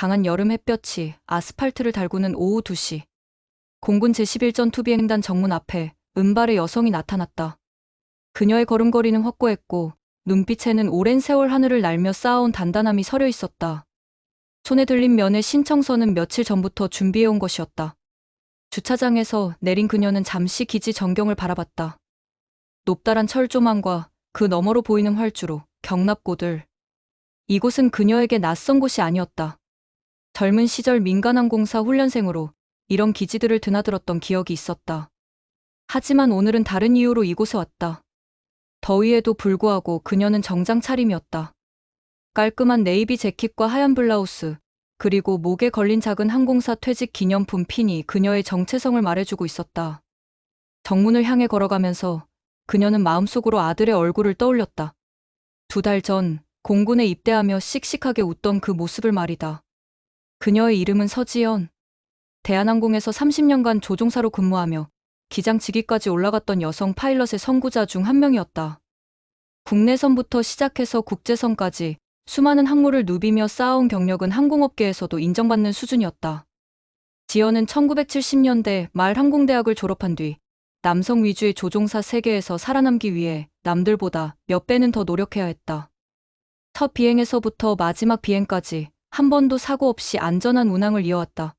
강한 여름 햇볕이 아스팔트를 달구는 오후 2시. 공군 제11전 투비행단 정문 앞에 은발의 여성이 나타났다. 그녀의 걸음걸이는 확고했고 눈빛에는 오랜 세월 하늘을 날며 쌓아온 단단함이 서려 있었다. 손에 들린 면회 신청서는 며칠 전부터 준비해온 것이었다. 주차장에서 내린 그녀는 잠시 기지 전경을 바라봤다. 높다란 철조망과 그 너머로 보이는 활주로, 경납고들. 이곳은 그녀에게 낯선 곳이 아니었다. 젊은 시절 민간항공사 훈련생으로 이런 기지들을 드나들었던 기억이 있었다. 하지만 오늘은 다른 이유로 이곳에 왔다. 더위에도 불구하고 그녀는 정장 차림이었다. 깔끔한 네이비 재킷과 하얀 블라우스, 그리고 목에 걸린 작은 항공사 퇴직 기념품 핀이 그녀의 정체성을 말해주고 있었다. 정문을 향해 걸어가면서 그녀는 마음속으로 아들의 얼굴을 떠올렸다. 2달 전 공군에 입대하며 씩씩하게 웃던 그 모습을 말이다. 그녀의 이름은 서지연. 대한항공에서 30년간 조종사로 근무하며 기장 직위까지 올라갔던 여성 파일럿의 선구자 중 한 명이었다. 국내선부터 시작해서 국제선까지 수많은 항모를 누비며 쌓아온 경력은 항공업계에서도 인정받는 수준이었다. 지연은 1970년대 말 항공대학을 졸업한 뒤 남성 위주의 조종사 세계에서 살아남기 위해 남들보다 몇 배는 더 노력해야 했다. 첫 비행에서부터 마지막 비행까지 한 번도 사고 없이 안전한 운항을 이어왔다.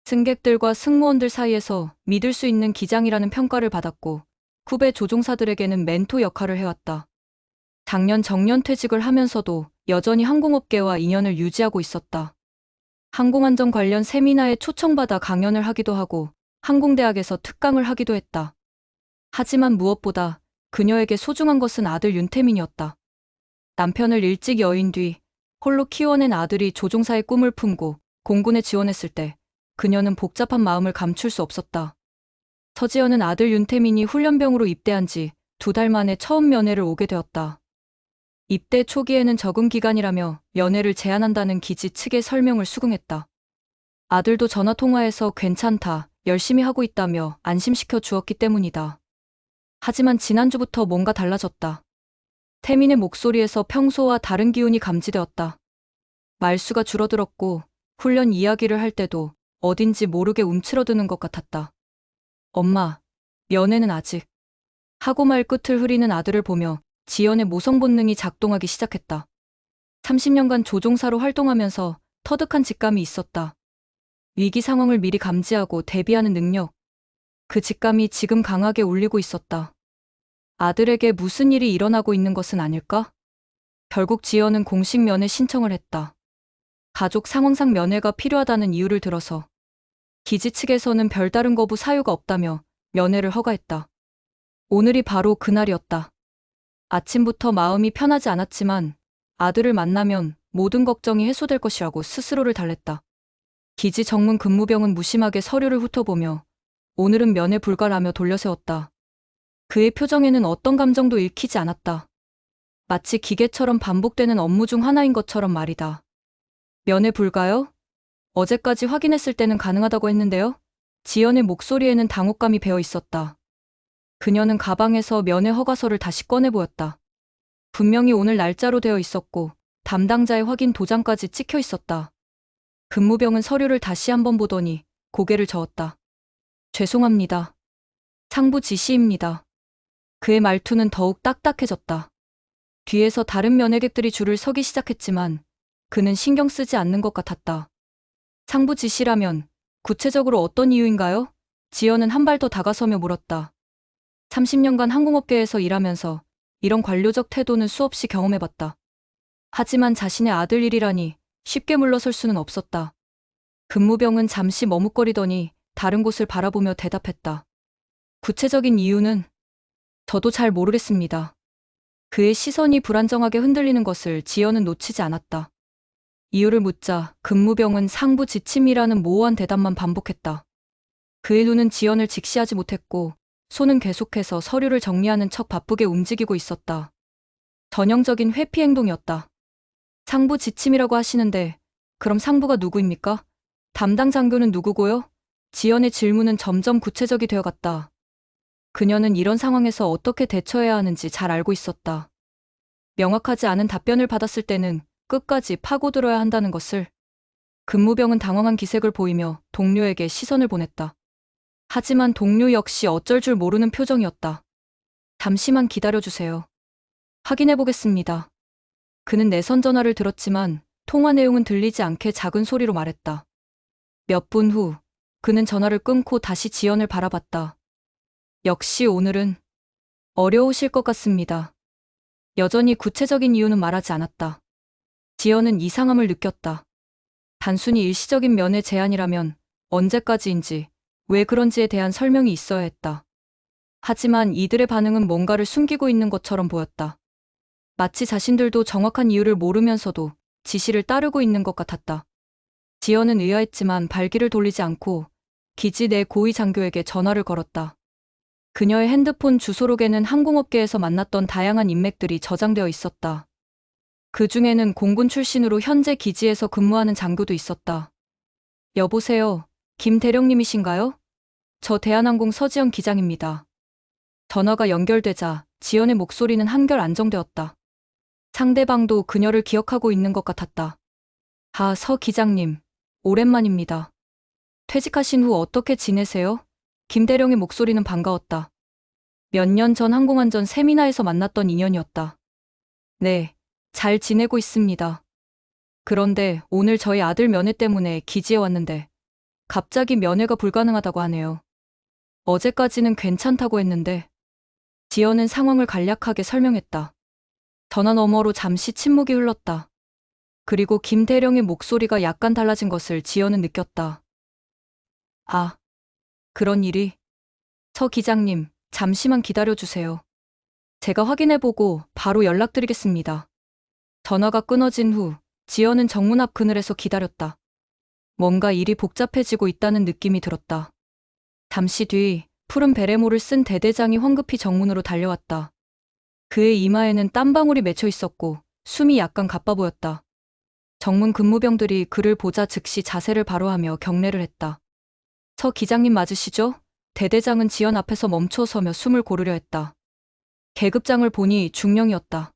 승객들과 승무원들 사이에서 믿을 수 있는 기장이라는 평가를 받았고 후배 조종사들에게는 멘토 역할을 해왔다. 작년 정년퇴직을 하면서도 여전히 항공업계와 인연을 유지하고 있었다. 항공안전 관련 세미나에 초청받아 강연을 하기도 하고 항공대학에서 특강을 하기도 했다. 하지만 무엇보다 그녀에게 소중한 것은 아들 윤태민이었다. 남편을 일찍 여인 뒤 홀로 키워낸 아들이 조종사의 꿈을 품고 공군에 지원했을 때 그녀는 복잡한 마음을 감출 수 없었다. 서지연은 아들 윤태민이 훈련병으로 입대한 지 2달 만에 처음 면회를 오게 되었다. 입대 초기에는 적응 기간이라며 면회를 제한한다는 기지 측의 설명을 수긍했다. 아들도 전화통화해서 괜찮다, 열심히 하고 있다며 안심시켜 주었기 때문이다. 하지만 지난주부터 뭔가 달라졌다. 태민의 목소리에서 평소와 다른 기운이 감지되었다. 말수가 줄어들었고 훈련 이야기를 할 때도 어딘지 모르게 움츠러드는 것 같았다. 엄마, 면회는 아직. 하고 말 끝을 흐리는 아들을 보며 지연의 모성 본능이 작동하기 시작했다. 30년간 조종사로 활동하면서 터득한 직감이 있었다. 위기 상황을 미리 감지하고 대비하는 능력. 그 직감이 지금 강하게 울리고 있었다. 아들에게 무슨 일이 일어나고 있는 것은 아닐까? 결국 지연은 공식 면회 신청을 했다. 가족 상황상 면회가 필요하다는 이유를 들어서 기지 측에서는 별다른 거부 사유가 없다며 면회를 허가했다. 오늘이 바로 그날이었다. 아침부터 마음이 편하지 않았지만 아들을 만나면 모든 걱정이 해소될 것이라고 스스로를 달랬다. 기지 정문 근무병은 무심하게 서류를 훑어보며 오늘은 면회 불가라며 돌려세웠다. 그의 표정에는 어떤 감정도 읽히지 않았다. 마치 기계처럼 반복되는 업무 중 하나인 것처럼 말이다. 면회 불가요? 어제까지 확인했을 때는 가능하다고 했는데요? 지연의 목소리에는 당혹감이 배어 있었다. 그녀는 가방에서 면회 허가서를 다시 꺼내 보였다. 분명히 오늘 날짜로 되어 있었고 담당자의 확인 도장까지 찍혀 있었다. 근무병은 서류를 다시 한번 보더니 고개를 저었다. 죄송합니다. 상부 지시입니다. 그의 말투는 더욱 딱딱해졌다. 뒤에서 다른 면회객들이 줄을 서기 시작했지만 그는 신경 쓰지 않는 것 같았다. 상부 지시라면 구체적으로 어떤 이유인가요? 지연은 한 발 더 다가서며 물었다. 30년간 항공업계에서 일하면서 이런 관료적 태도는 수없이 경험해봤다. 하지만 자신의 아들 일이라니 쉽게 물러설 수는 없었다. 근무병은 잠시 머뭇거리더니 다른 곳을 바라보며 대답했다. 구체적인 이유는 저도 잘 모르겠습니다. 그의 시선이 불안정하게 흔들리는 것을 지연은 놓치지 않았다. 이유를 묻자 근무병은 상부 지침이라는 모호한 대답만 반복했다. 그의 눈은 지연을 직시하지 못했고 손은 계속해서 서류를 정리하는 척 바쁘게 움직이고 있었다. 전형적인 회피 행동이었다. 상부 지침이라고 하시는데 그럼 상부가 누구입니까? 담당 장교는 누구고요? 지연의 질문은 점점 구체적이 되어갔다. 그녀는 이런 상황에서 어떻게 대처해야 하는지 잘 알고 있었다. 명확하지 않은 답변을 받았을 때는 끝까지 파고들어야 한다는 것을. 근무병은 당황한 기색을 보이며 동료에게 시선을 보냈다. 하지만 동료 역시 어쩔 줄 모르는 표정이었다. 잠시만 기다려주세요. 확인해보겠습니다. 그는 내선 전화를 들었지만 통화 내용은 들리지 않게 작은 소리로 말했다. 몇 분 후, 그는 전화를 끊고 다시 지연을 바라봤다. 역시 오늘은 어려우실 것 같습니다. 여전히 구체적인 이유는 말하지 않았다. 지연은 이상함을 느꼈다. 단순히 일시적인 면회 제안이라면 언제까지인지, 왜 그런지에 대한 설명이 있어야 했다. 하지만 이들의 반응은 뭔가를 숨기고 있는 것처럼 보였다. 마치 자신들도 정확한 이유를 모르면서도 지시를 따르고 있는 것 같았다. 지연은 의아했지만 발길을 돌리지 않고 기지 내 고위 장교에게 전화를 걸었다. 그녀의 핸드폰 주소록에는 항공업계에서 만났던 다양한 인맥들이 저장되어 있었다. 그 중에는 공군 출신으로 현재 기지에서 근무하는 장교도 있었다. 여보세요, 김 대령님이신가요? 저 대한항공 서지연 기장입니다. 전화가 연결되자 지연의 목소리는 한결 안정되었다. 상대방도 그녀를 기억하고 있는 것 같았다. 아, 서 기장님, 오랜만입니다. 퇴직하신 후 어떻게 지내세요? 김 대령의 목소리는 반가웠다. 몇 년 전 항공안전 세미나에서 만났던 인연이었다. 네, 잘 지내고 있습니다. 그런데 오늘 저희 아들 면회 때문에 기지에 왔는데 갑자기 면회가 불가능하다고 하네요. 어제까지는 괜찮다고 했는데. 지연은 상황을 간략하게 설명했다. 전화 너머로 잠시 침묵이 흘렀다. 그리고 김 대령의 목소리가 약간 달라진 것을 지연은 느꼈다. 아, 그런 일이? 서 기장님, 잠시만 기다려주세요. 제가 확인해보고 바로 연락드리겠습니다. 전화가 끊어진 후 지연은 정문 앞 그늘에서 기다렸다. 뭔가 일이 복잡해지고 있다는 느낌이 들었다. 잠시 뒤 푸른 베레모를 쓴 대대장이 황급히 정문으로 달려왔다. 그의 이마에는 땀방울이 맺혀 있었고 숨이 약간 가빠 보였다. 정문 근무병들이 그를 보자 즉시 자세를 바로하며 경례를 했다. 서 기장님 맞으시죠? 대대장은 지연 앞에서 멈춰서며 숨을 고르려 했다. 계급장을 보니 중령이었다.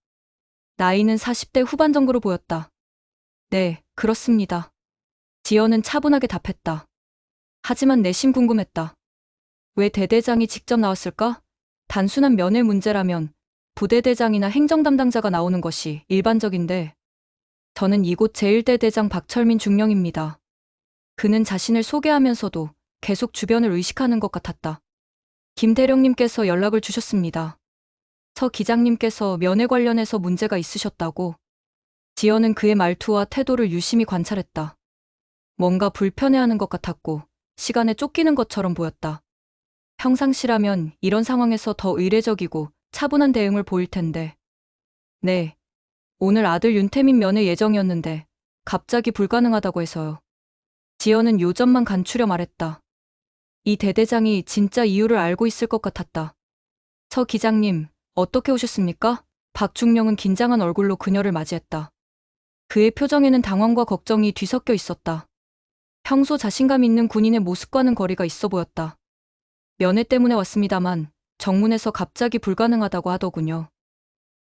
나이는 40대 후반 정도로 보였다. 네, 그렇습니다. 지연은 차분하게 답했다. 하지만 내심 궁금했다. 왜 대대장이 직접 나왔을까? 단순한 면회 문제라면 부대대장이나 행정담당자가 나오는 것이 일반적인데, 저는 이곳 제1대 대장 박철민 중령입니다. 그는 자신을 소개하면서도 계속 주변을 의식하는 것 같았다. 김 대령님께서 연락을 주셨습니다. 서 기장님께서 면회 관련해서 문제가 있으셨다고. 지연은 그의 말투와 태도를 유심히 관찰했다. 뭔가 불편해하는 것 같았고 시간에 쫓기는 것처럼 보였다. 평상시라면 이런 상황에서 더 의례적이고 차분한 대응을 보일 텐데. 네, 오늘 아들 윤태민 면회 예정이었는데 갑자기 불가능하다고 해서요. 지연은 요점만 간추려 말했다. 이 대대장이 진짜 이유를 알고 있을 것 같았다. 서 기장님, 어떻게 오셨습니까? 박중령은 긴장한 얼굴로 그녀를 맞이했다. 그의 표정에는 당황과 걱정이 뒤섞여 있었다. 평소 자신감 있는 군인의 모습과는 거리가 있어 보였다. 면회 때문에 왔습니다만 정문에서 갑자기 불가능하다고 하더군요.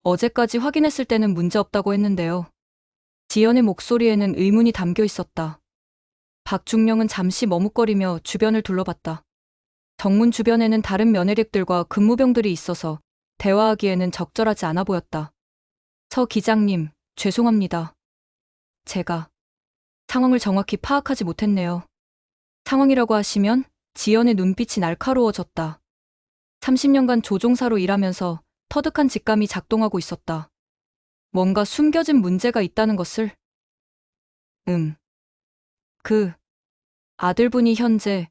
어제까지 확인했을 때는 문제 없다고 했는데요. 지연의 목소리에는 의문이 담겨 있었다. 박중령은 잠시 머뭇거리며 주변을 둘러봤다. 정문 주변에는 다른 면회객들과 근무병들이 있어서 대화하기에는 적절하지 않아 보였다. 서 기장님, 죄송합니다. 제가 상황을 정확히 파악하지 못했네요. 상황이라고 하시면? 지연의 눈빛이 날카로워졌다. 30년간 조종사로 일하면서 터득한 직감이 작동하고 있었다. 뭔가 숨겨진 문제가 있다는 것을. 그 아들분이 현재.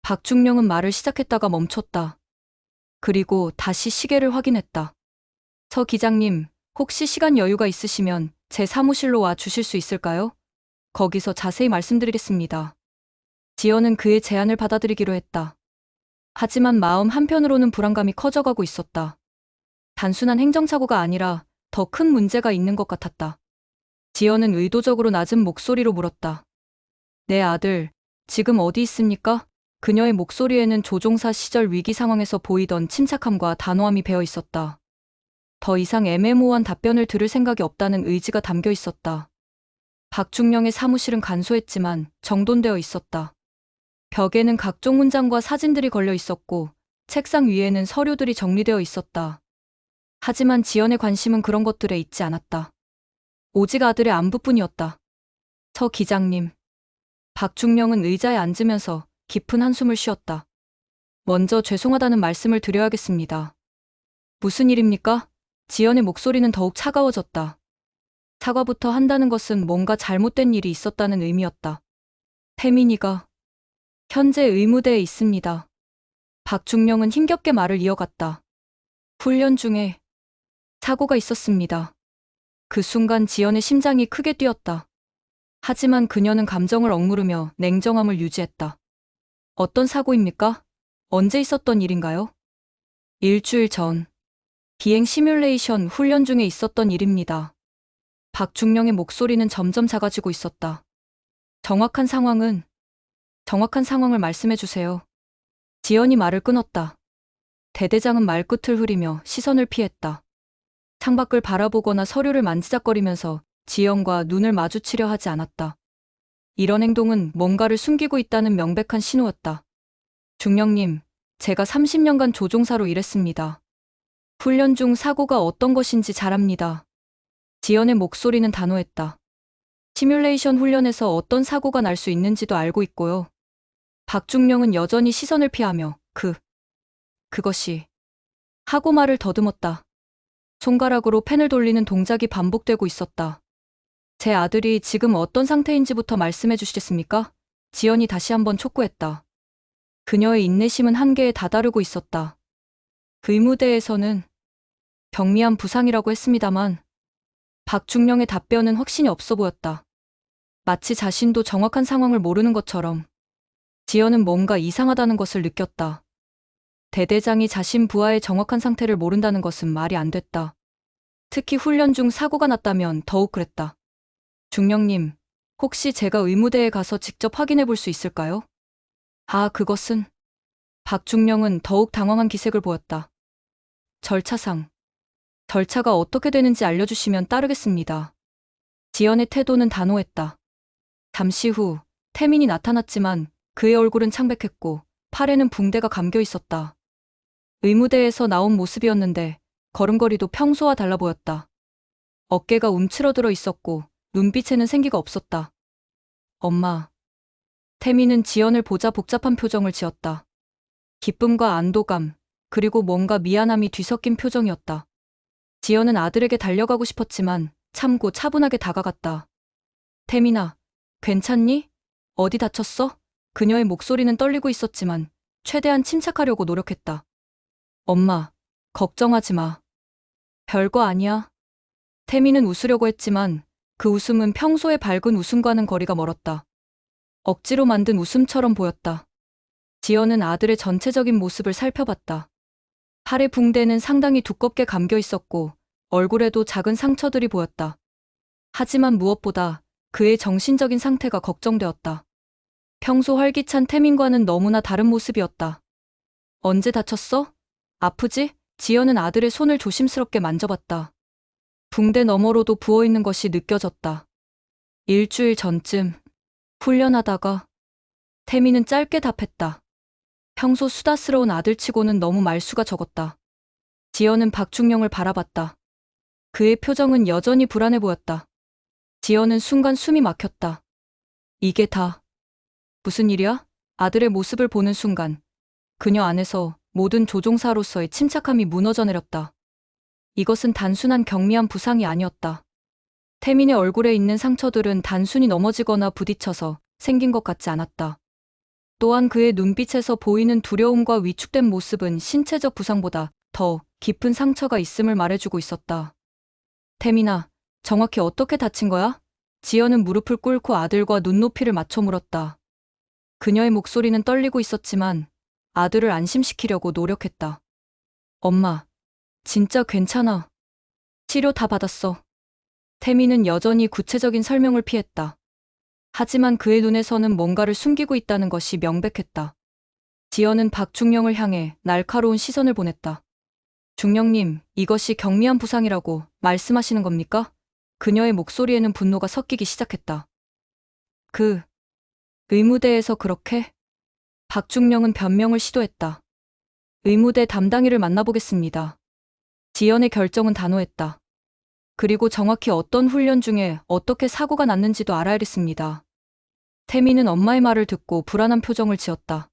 박중령은 말을 시작했다가 멈췄다. 그리고 다시 시계를 확인했다. 서 기장님, 혹시 시간 여유가 있으시면 제 사무실로 와 주실 수 있을까요? 거기서 자세히 말씀드리겠습니다. 지연은 그의 제안을 받아들이기로 했다. 하지만 마음 한편으로는 불안감이 커져가고 있었다. 단순한 행정착오가 아니라 더 큰 문제가 있는 것 같았다. 지연은 의도적으로 낮은 목소리로 물었다. 내 아들, 지금 어디 있습니까? 그녀의 목소리에는 조종사 시절 위기 상황에서 보이던 침착함과 단호함이 배어 있었다. 더 이상 애매모호한 답변을 들을 생각이 없다는 의지가 담겨 있었다. 박중령의 사무실은 간소했지만 정돈되어 있었다. 벽에는 각종 문장과 사진들이 걸려 있었고 책상 위에는 서류들이 정리되어 있었다. 하지만 지연의 관심은 그런 것들에 있지 않았다. 오직 아들의 안부뿐이었다. 서 기장님. 박중령은 의자에 앉으면서 깊은 한숨을 쉬었다. 먼저 죄송하다는 말씀을 드려야겠습니다. 무슨 일입니까? 지연의 목소리는 더욱 차가워졌다. 사과부터 한다는 것은 뭔가 잘못된 일이 있었다는 의미였다. 태민이가 현재 의무대에 있습니다. 박중령은 힘겹게 말을 이어갔다. 훈련 중에 사고가 있었습니다. 그 순간 지연의 심장이 크게 뛰었다. 하지만 그녀는 감정을 억누르며 냉정함을 유지했다. 어떤 사고입니까? 언제 있었던 일인가요? 일주일 전. 비행 시뮬레이션 훈련 중에 있었던 일입니다. 박중령의 목소리는 점점 작아지고 있었다. 정확한 상황을 말씀해 주세요. 지연이 말을 끊었다. 대대장은 말끝을 흐리며 시선을 피했다. 창밖을 바라보거나 서류를 만지작거리면서 지연과 눈을 마주치려 하지 않았다. 이런 행동은 뭔가를 숨기고 있다는 명백한 신호였다. 중령님, 제가 30년간 조종사로 일했습니다. 훈련 중 사고가 어떤 것인지 잘 압니다. 지연의 목소리는 단호했다. 시뮬레이션 훈련에서 어떤 사고가 날 수 있는지도 알고 있고요. 박중령은 여전히 시선을 피하며 그것이 하고 말을 더듬었다. 손가락으로 펜을 돌리는 동작이 반복되고 있었다. 제 아들이 지금 어떤 상태인지부터 말씀해 주시겠습니까? 지연이 다시 한번 촉구했다. 그녀의 인내심은 한계에 다다르고 있었다. 의무대에서는 경미한 부상이라고 했습니다만 박중령의 답변은 확신이 없어 보였다. 마치 자신도 정확한 상황을 모르는 것처럼. 지연은 뭔가 이상하다는 것을 느꼈다. 대대장이 자신 부하의 정확한 상태를 모른다는 것은 말이 안 됐다. 특히 훈련 중 사고가 났다면 더욱 그랬다. 중령님, 혹시 제가 의무대에 가서 직접 확인해 볼 수 있을까요? 그것은. 박중령은 더욱 당황한 기색을 보였다. 절차가 어떻게 되는지 알려주시면 따르겠습니다. 지연의 태도는 단호했다. 잠시 후 태민이 나타났지만 그의 얼굴은 창백했고 팔에는 붕대가 감겨 있었다. 의무대에서 나온 모습이었는데 걸음걸이도 평소와 달라 보였다. 어깨가 움츠러들어 있었고 눈빛에는 생기가 없었다. 엄마. 태민은 지연을 보자 복잡한 표정을 지었다. 기쁨과 안도감, 그리고 뭔가 미안함이 뒤섞인 표정이었다. 지연은 아들에게 달려가고 싶었지만 참고 차분하게 다가갔다. 태민아, 괜찮니? 어디 다쳤어? 그녀의 목소리는 떨리고 있었지만 최대한 침착하려고 노력했다. 엄마, 걱정하지 마. 별거 아니야. 태민은 웃으려고 했지만 그 웃음은 평소의 밝은 웃음과는 거리가 멀었다. 억지로 만든 웃음처럼 보였다. 지연은 아들의 전체적인 모습을 살펴봤다. 팔의 붕대는 상당히 두껍게 감겨 있었고 얼굴에도 작은 상처들이 보였다. 하지만 무엇보다 그의 정신적인 상태가 걱정되었다. 평소 활기찬 태민과는 너무나 다른 모습이었다. 언제 다쳤어? 아프지? 지연은 아들의 손을 조심스럽게 만져봤다. 붕대 너머로도 부어있는 것이 느껴졌다. 일주일 전쯤 훈련하다가. 태민은 짧게 답했다. 평소 수다스러운 아들치고는 너무 말수가 적었다. 지연은 박중령을 바라봤다. 그의 표정은 여전히 불안해 보였다. 지연은 순간 숨이 막혔다. 이게 다 무슨 일이야? 아들의 모습을 보는 순간 그녀 안에서 모든 조종사로서의 침착함이 무너져 내렸다. 이것은 단순한 경미한 부상이 아니었다. 태민의 얼굴에 있는 상처들은 단순히 넘어지거나 부딪혀서 생긴 것 같지 않았다. 또한 그의 눈빛에서 보이는 두려움과 위축된 모습은 신체적 부상보다 더 깊은 상처가 있음을 말해주고 있었다. 태민아, 정확히 어떻게 다친 거야? 지연은 무릎을 꿇고 아들과 눈높이를 맞춰 물었다. 그녀의 목소리는 떨리고 있었지만 아들을 안심시키려고 노력했다. 엄마, 진짜 괜찮아. 치료 다 받았어. 태민은 여전히 구체적인 설명을 피했다. 하지만 그의 눈에서는 뭔가를 숨기고 있다는 것이 명백했다. 지연은 박중령을 향해 날카로운 시선을 보냈다. 중령님, 이것이 경미한 부상이라고 말씀하시는 겁니까? 그녀의 목소리에는 분노가 섞이기 시작했다. 그 의무대에서 그렇게? 박중령은 변명을 시도했다. 의무대 담당이를 만나보겠습니다. 지연의 결정은 단호했다. 그리고 정확히 어떤 훈련 중에 어떻게 사고가 났는지도 알아야겠습니다. 태미는 엄마의 말을 듣고 불안한 표정을 지었다.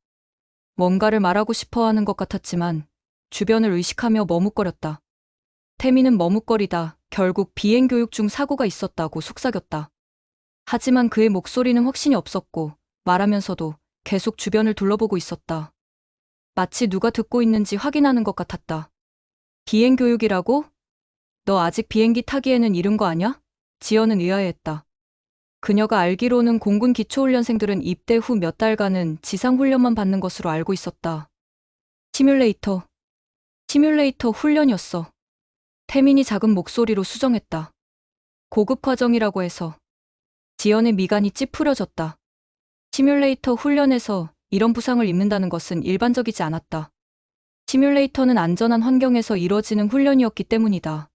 뭔가를 말하고 싶어 하는 것 같았지만 주변을 의식하며 머뭇거렸다. 태미는 머뭇거리다 결국 비행 교육 중 사고가 있었다고 속삭였다. 하지만 그의 목소리는 확신이 없었고 말하면서도 계속 주변을 둘러보고 있었다. 마치 누가 듣고 있는지 확인하는 것 같았다. 비행 교육이라고? 너 아직 비행기 타기에는 이른 거 아냐? 지연은 의아해했다. 그녀가 알기로는 공군 기초훈련생들은 입대 후 몇 달간은 지상훈련만 받는 것으로 알고 있었다. 시뮬레이터 훈련이었어. 태민이 작은 목소리로 수정했다. 고급 과정이라고 해서. 지연의 미간이 찌푸려졌다. 시뮬레이터 훈련에서 이런 부상을 입는다는 것은 일반적이지 않았다. 시뮬레이터는 안전한 환경에서 이뤄지는 훈련이었기 때문이다.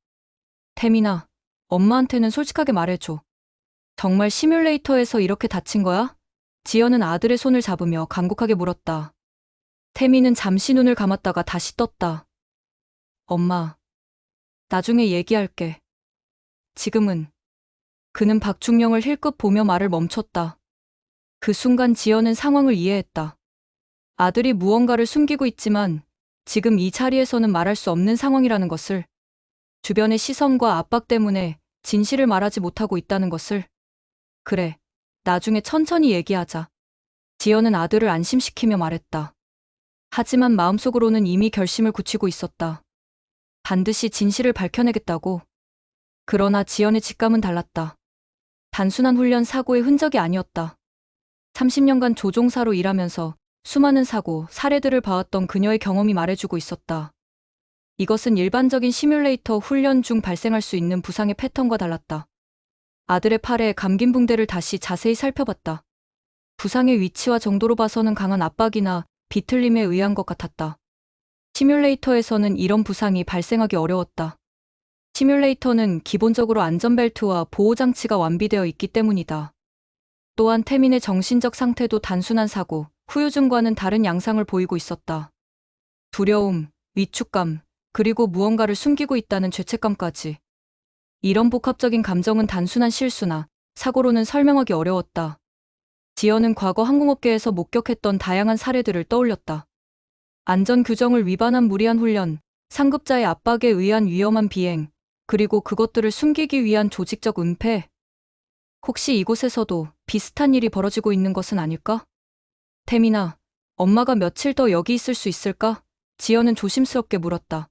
태민아, 엄마한테는 솔직하게 말해줘. 정말 시뮬레이터에서 이렇게 다친 거야? 지연은 아들의 손을 잡으며 간곡하게 물었다. 태민은 잠시 눈을 감았다가 다시 떴다. 엄마, 나중에 얘기할게. 지금은. 그는 박중령을 힐끗 보며 말을 멈췄다. 그 순간 지연은 상황을 이해했다. 아들이 무언가를 숨기고 있지만 지금 이 자리에서는 말할 수 없는 상황이라는 것을, 주변의 시선과 압박 때문에 진실을 말하지 못하고 있다는 것을. 그래, 나중에 천천히 얘기하자. 지연은 아들을 안심시키며 말했다. 하지만 마음속으로는 이미 결심을 굳히고 있었다. 반드시 진실을 밝혀내겠다고. 그러나 지연의 직감은 달랐다. 단순한 훈련 사고의 흔적이 아니었다. 30년간 조종사로 일하면서 수많은 사고, 사례들을 봐왔던 그녀의 경험이 말해주고 있었다. 이것은 일반적인 시뮬레이터 훈련 중 발생할 수 있는 부상의 패턴과 달랐다. 아들의 팔에 감긴 붕대를 다시 자세히 살펴봤다. 부상의 위치와 정도로 봐서는 강한 압박이나 비틀림에 의한 것 같았다. 시뮬레이터에서는 이런 부상이 발생하기 어려웠다. 시뮬레이터는 기본적으로 안전벨트와 보호장치가 완비되어 있기 때문이다. 또한 태민의 정신적 상태도 단순한 사고, 후유증과는 다른 양상을 보이고 있었다. 두려움, 위축감, 그리고 무언가를 숨기고 있다는 죄책감까지. 이런 복합적인 감정은 단순한 실수나 사고로는 설명하기 어려웠다. 지연은 과거 항공업계에서 목격했던 다양한 사례들을 떠올렸다. 안전 규정을 위반한 무리한 훈련, 상급자의 압박에 의한 위험한 비행, 그리고 그것들을 숨기기 위한 조직적 은폐. 혹시 이곳에서도 비슷한 일이 벌어지고 있는 것은 아닐까? 태민아, 엄마가 며칠 더 여기 있을 수 있을까? 지연은 조심스럽게 물었다.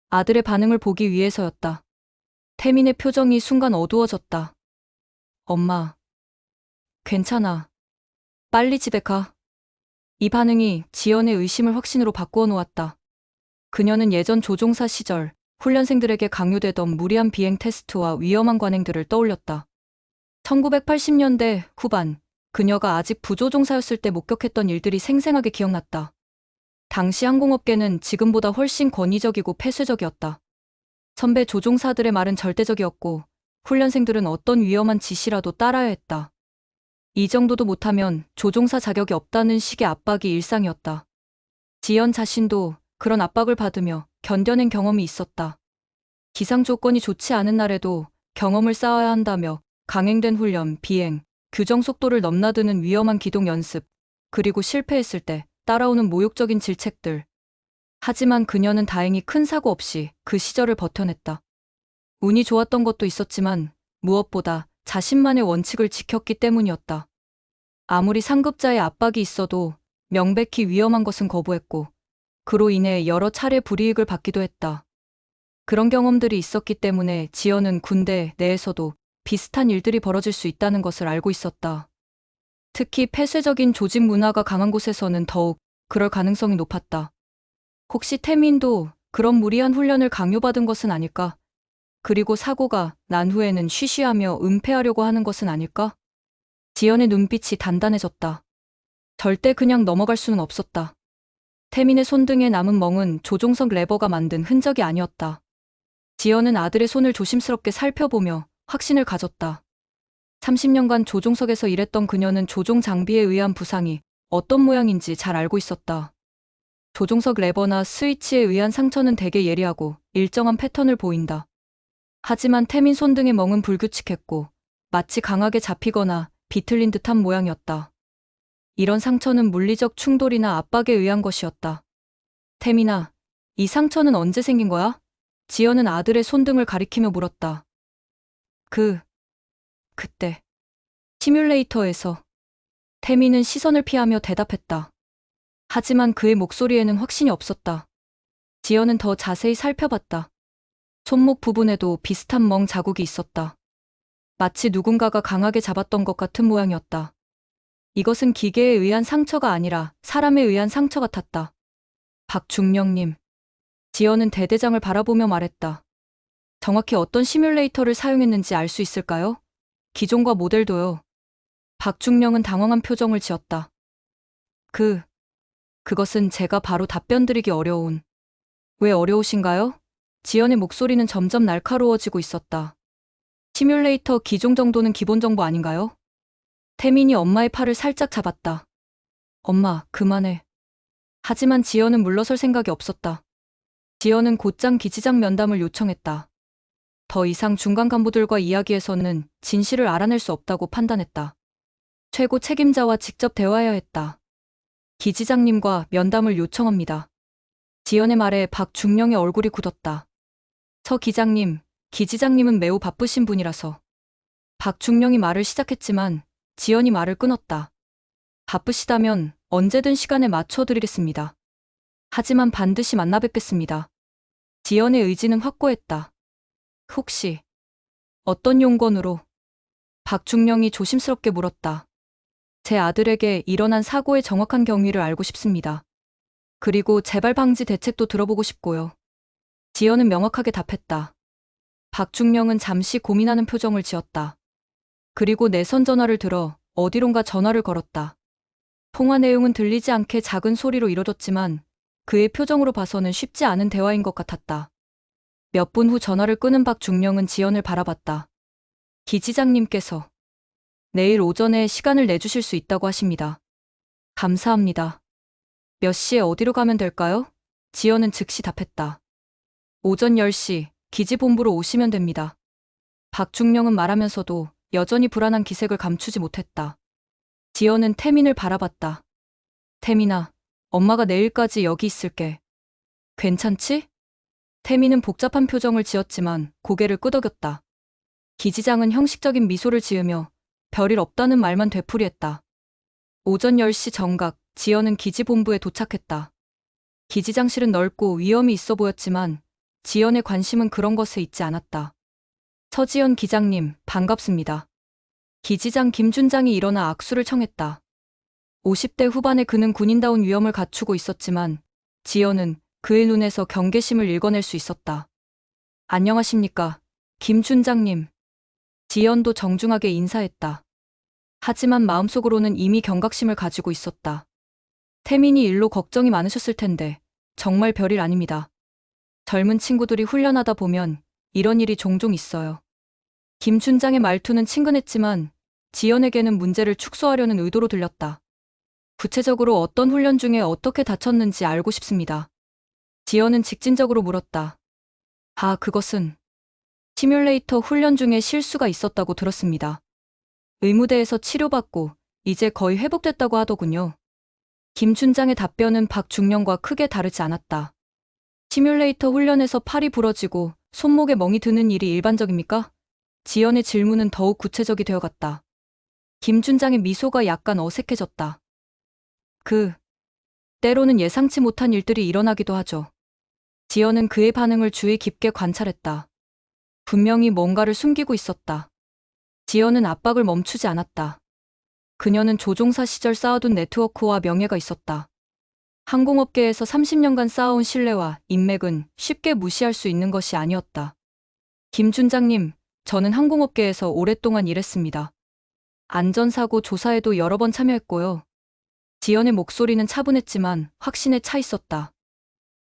아들의 반응을 보기 위해서였다. 태민의 표정이 순간 어두워졌다. 엄마, 괜찮아. 빨리 집에 가. 이 반응이 지연의 의심을 확신으로 바꾸어 놓았다. 그녀는 예전 조종사 시절 훈련생들에게 강요되던 무리한 비행 테스트와 위험한 관행들을 떠올렸다. 1980년대 후반, 그녀가 아직 부조종사였을 때 목격했던 일들이 생생하게 기억났다. 당시 항공업계는 지금보다 훨씬 권위적이고 폐쇄적이었다. 선배 조종사들의 말은 절대적이었고 훈련생들은 어떤 위험한 지시라도 따라야 했다. 이 정도도 못하면 조종사 자격이 없다는 식의 압박이 일상이었다. 지연 자신도 그런 압박을 받으며 견뎌낸 경험이 있었다. 기상 조건이 좋지 않은 날에도 경험을 쌓아야 한다며 강행된 훈련, 비행, 규정 속도를 넘나드는 위험한 기동 연습, 그리고 실패했을 때 따라오는 모욕적인 질책들. 하지만 그녀는 다행히 큰 사고 없이 그 시절을 버텨냈다. 운이 좋았던 것도 있었지만 무엇보다 자신만의 원칙을 지켰기 때문이었다. 아무리 상급자의 압박이 있어도 명백히 위험한 것은 거부했고 그로 인해 여러 차례 불이익을 받기도 했다. 그런 경험들이 있었기 때문에 지연은 군대 내에서도 비슷한 일들이 벌어질 수 있다는 것을 알고 있었다. 특히 폐쇄적인 조직 문화가 강한 곳에서는 더욱 그럴 가능성이 높았다. 혹시 태민도 그런 무리한 훈련을 강요받은 것은 아닐까? 그리고 사고가 난 후에는 쉬쉬하며 은폐하려고 하는 것은 아닐까? 지연의 눈빛이 단단해졌다. 절대 그냥 넘어갈 수는 없었다. 태민의 손등에 남은 멍은 조종석 레버가 만든 흔적이 아니었다. 지연은 아들의 손을 조심스럽게 살펴보며 확신을 가졌다. 30년간 조종석에서 일했던 그녀는 조종 장비에 의한 부상이 어떤 모양인지 잘 알고 있었다. 조종석 레버나 스위치에 의한 상처는 대개 예리하고 일정한 패턴을 보인다. 하지만 태민 손 등의 멍은 불규칙했고 마치 강하게 잡히거나 비틀린 듯한 모양이었다. 이런 상처는 물리적 충돌이나 압박에 의한 것이었다. 태민아, 이 상처는 언제 생긴 거야? 지연은 아들의 손등을 가리키며 물었다. 그때. 시뮬레이터에서. 태민은 시선을 피하며 대답했다. 하지만 그의 목소리에는 확신이 없었다. 지연은 더 자세히 살펴봤다. 손목 부분에도 비슷한 멍 자국이 있었다. 마치 누군가가 강하게 잡았던 것 같은 모양이었다. 이것은 기계에 의한 상처가 아니라 사람에 의한 상처 같았다. 박중령님. 지연은 대대장을 바라보며 말했다. 정확히 어떤 시뮬레이터를 사용했는지 알 수 있을까요? 기종과 모델도요. 박중령은 당황한 표정을 지었다. 그것은 제가 바로 답변드리기 어려운. 왜 어려우신가요? 지연의 목소리는 점점 날카로워지고 있었다. 시뮬레이터 기종 정도는 기본 정보 아닌가요? 태민이 엄마의 팔을 살짝 잡았다. 엄마, 그만해. 하지만 지연은 물러설 생각이 없었다. 지연은 곧장 기지장 면담을 요청했다. 더 이상 중간 간부들과 이야기해서는 진실을 알아낼 수 없다고 판단했다. 최고 책임자와 직접 대화해야 했다. 기지장님과 면담을 요청합니다. 지연의 말에 박중령의 얼굴이 굳었다. 서 기장님, 기지장님은 매우 바쁘신 분이라서. 박중령이 말을 시작했지만 지연이 말을 끊었다. 바쁘시다면 언제든 시간에 맞춰드리겠습니다. 하지만 반드시 만나 뵙겠습니다. 지연의 의지는 확고했다. 혹시 어떤 용건으로? 박중령이 조심스럽게 물었다. 제 아들에게 일어난 사고의 정확한 경위를 알고 싶습니다. 그리고 재발 방지 대책도 들어보고 싶고요. 지연은 명확하게 답했다. 박중령은 잠시 고민하는 표정을 지었다. 그리고 내선 전화를 들어 어디론가 전화를 걸었다. 통화 내용은 들리지 않게 작은 소리로 이뤄졌지만 그의 표정으로 봐서는 쉽지 않은 대화인 것 같았다. 몇 분 후 전화를 끊은 박중령은 지연을 바라봤다. 기지장님께서 내일 오전에 시간을 내주실 수 있다고 하십니다. 감사합니다. 몇 시에 어디로 가면 될까요? 지연은 즉시 답했다. 오전 10시 기지본부로 오시면 됩니다. 박중령은 말하면서도 여전히 불안한 기색을 감추지 못했다. 지연은 태민을 바라봤다. 태민아, 엄마가 내일까지 여기 있을게. 괜찮지? 태민은 복잡한 표정을 지었지만 고개를 끄덕였다. 기지장은 형식적인 미소를 지으며 별일 없다는 말만 되풀이했다. 오전 10시 정각, 지연은 기지본부에 도착했다. 기지장실은 넓고 위험이 있어 보였지만 지연의 관심은 그런 것에 있지 않았다. 서지연 기장님, 반갑습니다. 기지장 김준장이 일어나 악수를 청했다. 50대 후반의 그는 군인다운 위엄을 갖추고 있었지만 지연은 그의 눈에서 경계심을 읽어낼 수 있었다. 안녕하십니까, 김준장님. 지연도 정중하게 인사했다. 하지만 마음속으로는 이미 경각심을 가지고 있었다. 태민이 일로 걱정이 많으셨을 텐데 정말 별일 아닙니다. 젊은 친구들이 훈련하다 보면 이런 일이 종종 있어요. 김준장의 말투는 친근했지만 지연에게는 문제를 축소하려는 의도로 들렸다. 구체적으로 어떤 훈련 중에 어떻게 다쳤는지 알고 싶습니다. 지연은 직진적으로 물었다. 그것은 시뮬레이터 훈련 중에 실수가 있었다고 들었습니다. 의무대에서 치료받고 이제 거의 회복됐다고 하더군요. 김준장의 답변은 박중령과 크게 다르지 않았다. 시뮬레이터 훈련에서 팔이 부러지고 손목에 멍이 드는 일이 일반적입니까? 지연의 질문은 더욱 구체적이 되어갔다. 김준장의 미소가 약간 어색해졌다. 때로는 예상치 못한 일들이 일어나기도 하죠. 지연은 그의 반응을 주의 깊게 관찰했다. 분명히 뭔가를 숨기고 있었다. 지연은 압박을 멈추지 않았다. 그녀는 조종사 시절 쌓아둔 네트워크와 명예가 있었다. 항공업계에서 30년간 쌓아온 신뢰와 인맥은 쉽게 무시할 수 있는 것이 아니었다. 김준장님, 저는 항공업계에서 오랫동안 일했습니다. 안전사고 조사에도 여러 번 참여했고요. 지연의 목소리는 차분했지만 확신에 차 있었다.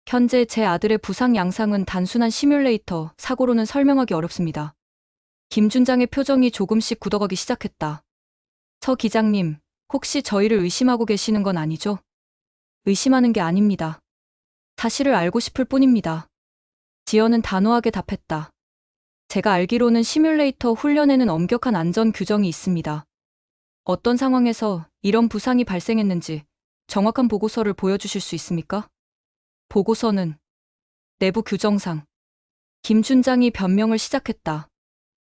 현재 제 아들의 부상 양상은 단순한 시뮬레이터 사고로는 설명하기 어렵습니다. 김 준장의 표정이 조금씩 굳어가기 시작했다. 서 기장님, 혹시 저희를 의심하고 계시는 건 아니죠? 의심하는 게 아닙니다. 사실을 알고 싶을 뿐입니다. 지연은 단호하게 답했다. 제가 알기로는 시뮬레이터 훈련에는 엄격한 안전 규정이 있습니다. 어떤 상황에서 이런 부상이 발생했는지 정확한 보고서를 보여주실 수 있습니까? 보고서는 내부 규정상. 김 준장이 변명을 시작했다.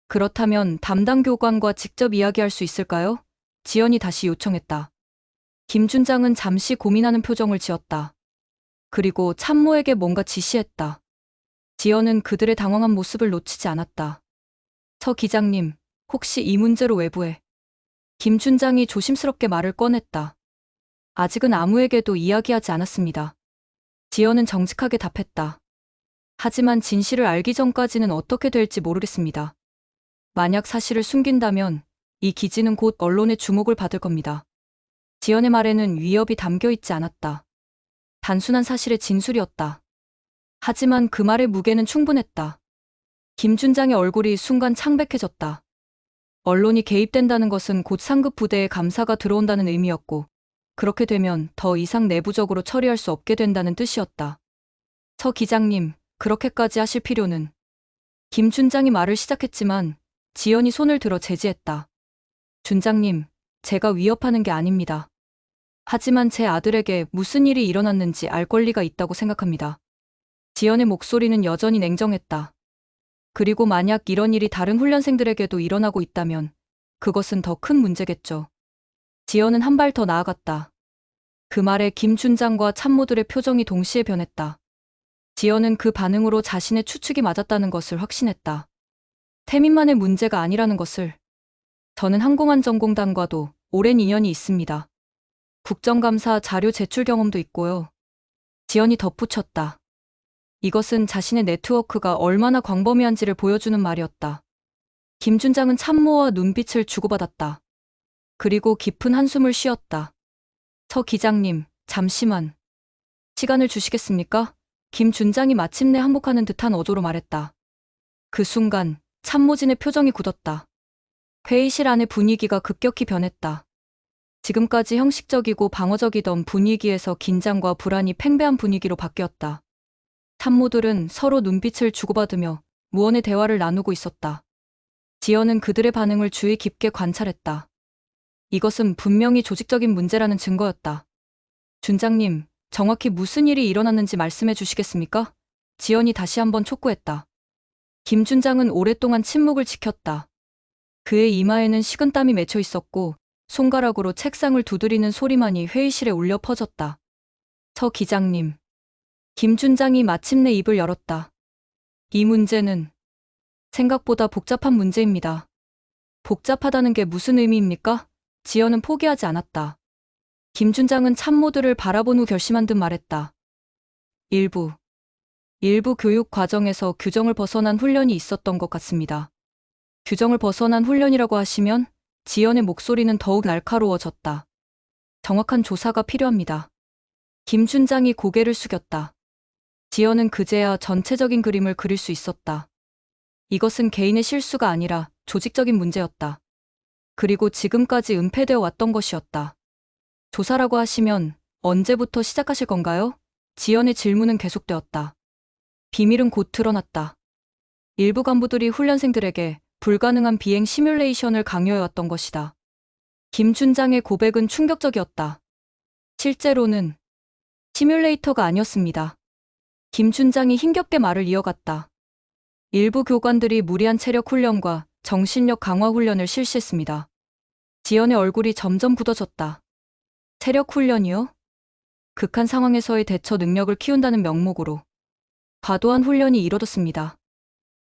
그렇다면 담당 교관과 직접 이야기할 수 있을까요? 지연이 다시 요청했다. 김 준장은 잠시 고민하는 표정을 지었다. 그리고 참모에게 뭔가 지시했다. 지연은 그들의 당황한 모습을 놓치지 않았다. 서 기장님, 혹시 이 문제로 외부에? 김 준장이 조심스럽게 말을 꺼냈다. 아직은 아무에게도 이야기하지 않았습니다. 지연은 정직하게 답했다. 하지만 진실을 알기 전까지는 어떻게 될지 모르겠습니다. 만약 사실을 숨긴다면 이 기지는 곧 언론의 주목을 받을 겁니다. 지연의 말에는 위협이 담겨 있지 않았다. 단순한 사실의 진술이었다. 하지만 그 말의 무게는 충분했다. 김 준장의 얼굴이 순간 창백해졌다. 언론이 개입된다는 것은 곧 상급 부대에 감사가 들어온다는 의미였고, 그렇게 되면 더 이상 내부적으로 처리할 수 없게 된다는 뜻이었다. 서 기장님, 그렇게까지 하실 필요는. 김 준장이 말을 시작했지만 지연이 손을 들어 제지했다. 준장님, 제가 위협하는 게 아닙니다. 하지만 제 아들에게 무슨 일이 일어났는지 알 권리가 있다고 생각합니다. 지연의 목소리는 여전히 냉정했다. 그리고 만약 이런 일이 다른 훈련생들에게도 일어나고 있다면 그것은 더 큰 문제겠죠. 지연은 한 발 더 나아갔다. 그 말에 김 준장과 참모들의 표정이 동시에 변했다. 지연은 그 반응으로 자신의 추측이 맞았다는 것을 확신했다. 태민만의 문제가 아니라는 것을. 저는 항공안전공단과도 오랜 인연이 있습니다. 국정감사 자료 제출 경험도 있고요. 지연이 덧붙였다. 이것은 자신의 네트워크가 얼마나 광범위한지를 보여주는 말이었다. 김 준장은 참모와 눈빛을 주고받았다. 그리고 깊은 한숨을 쉬었다. 서 기장님, 잠시만. 시간을 주시겠습니까? 김 준장이 마침내 항복하는 듯한 어조로 말했다. 그 순간 참모진의 표정이 굳었다. 회의실 안의 분위기가 급격히 변했다. 지금까지 형식적이고 방어적이던 분위기에서 긴장과 불안이 팽배한 분위기로 바뀌었다. 참모들은 서로 눈빛을 주고받으며 무언의 대화를 나누고 있었다. 지연은 그들의 반응을 주의 깊게 관찰했다. 이것은 분명히 조직적인 문제라는 증거였다. 준장님, 정확히 무슨 일이 일어났는지 말씀해 주시겠습니까? 지연이 다시 한번 촉구했다. 김 준장은 오랫동안 침묵을 지켰다. 그의 이마에는 식은땀이 맺혀 있었고 손가락으로 책상을 두드리는 소리만이 회의실에 울려 퍼졌다. 서 기장님. 김 준장이 마침내 입을 열었다. 이 문제는 생각보다 복잡한 문제입니다. 복잡하다는 게 무슨 의미입니까? 지연은 포기하지 않았다. 김 준장은 참모들을 바라본 후 결심한 듯 말했다. 일부 교육 과정에서 규정을 벗어난 훈련이 있었던 것 같습니다. 규정을 벗어난 훈련이라고 하시면 지연의 목소리는 더욱 날카로워졌다. 정확한 조사가 필요합니다. 김 준장이 고개를 숙였다. 지연은 그제야 전체적인 그림을 그릴 수 있었다. 이것은 개인의 실수가 아니라 조직적인 문제였다. 그리고 지금까지 은폐되어 왔던 것이었다. 조사라고 하시면 언제부터 시작하실 건가요? 지연의 질문은 계속되었다. 비밀은 곧 드러났다. 일부 간부들이 훈련생들에게 불가능한 비행 시뮬레이션을 강요해왔던 것이다. 김 준장의 고백은 충격적이었다. 실제로는 시뮬레이터가 아니었습니다. 김 준장이 힘겹게 말을 이어갔다. 일부 교관들이 무리한 체력 훈련과 정신력 강화 훈련을 실시했습니다. 지연의 얼굴이 점점 굳어졌다. 체력 훈련이요? 극한 상황에서의 대처 능력을 키운다는 명목으로 과도한 훈련이 이뤄졌습니다.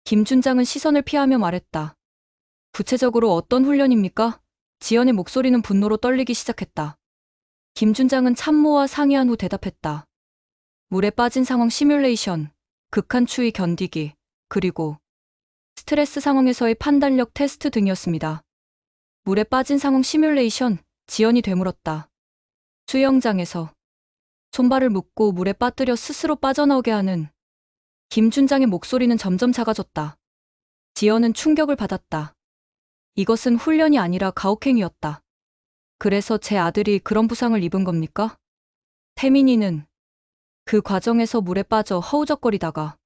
김 준장은 시선을 피하며 말했다. 구체적으로 어떤 훈련입니까? 지연의 목소리는 분노로 떨리기 시작했다. 김 준장은 참모와 상의한 후 대답했다. 물에 빠진 상황 시뮬레이션, 극한 추위 견디기, 그리고 스트레스 상황에서의 판단력 테스트 등이었습니다. 물에 빠진 상황 시뮬레이션, 지연이 되물었다. 수영장에서 손발을 묶고 물에 빠뜨려 스스로 빠져나오게 하는. 김 준장의 목소리는 점점 작아졌다. 지연은 충격을 받았다. 이것은 훈련이 아니라 가혹행위였다. 그래서 제 아들이 그런 부상을 입은 겁니까? 태민이는 그 과정에서 물에 빠져 허우적거리다가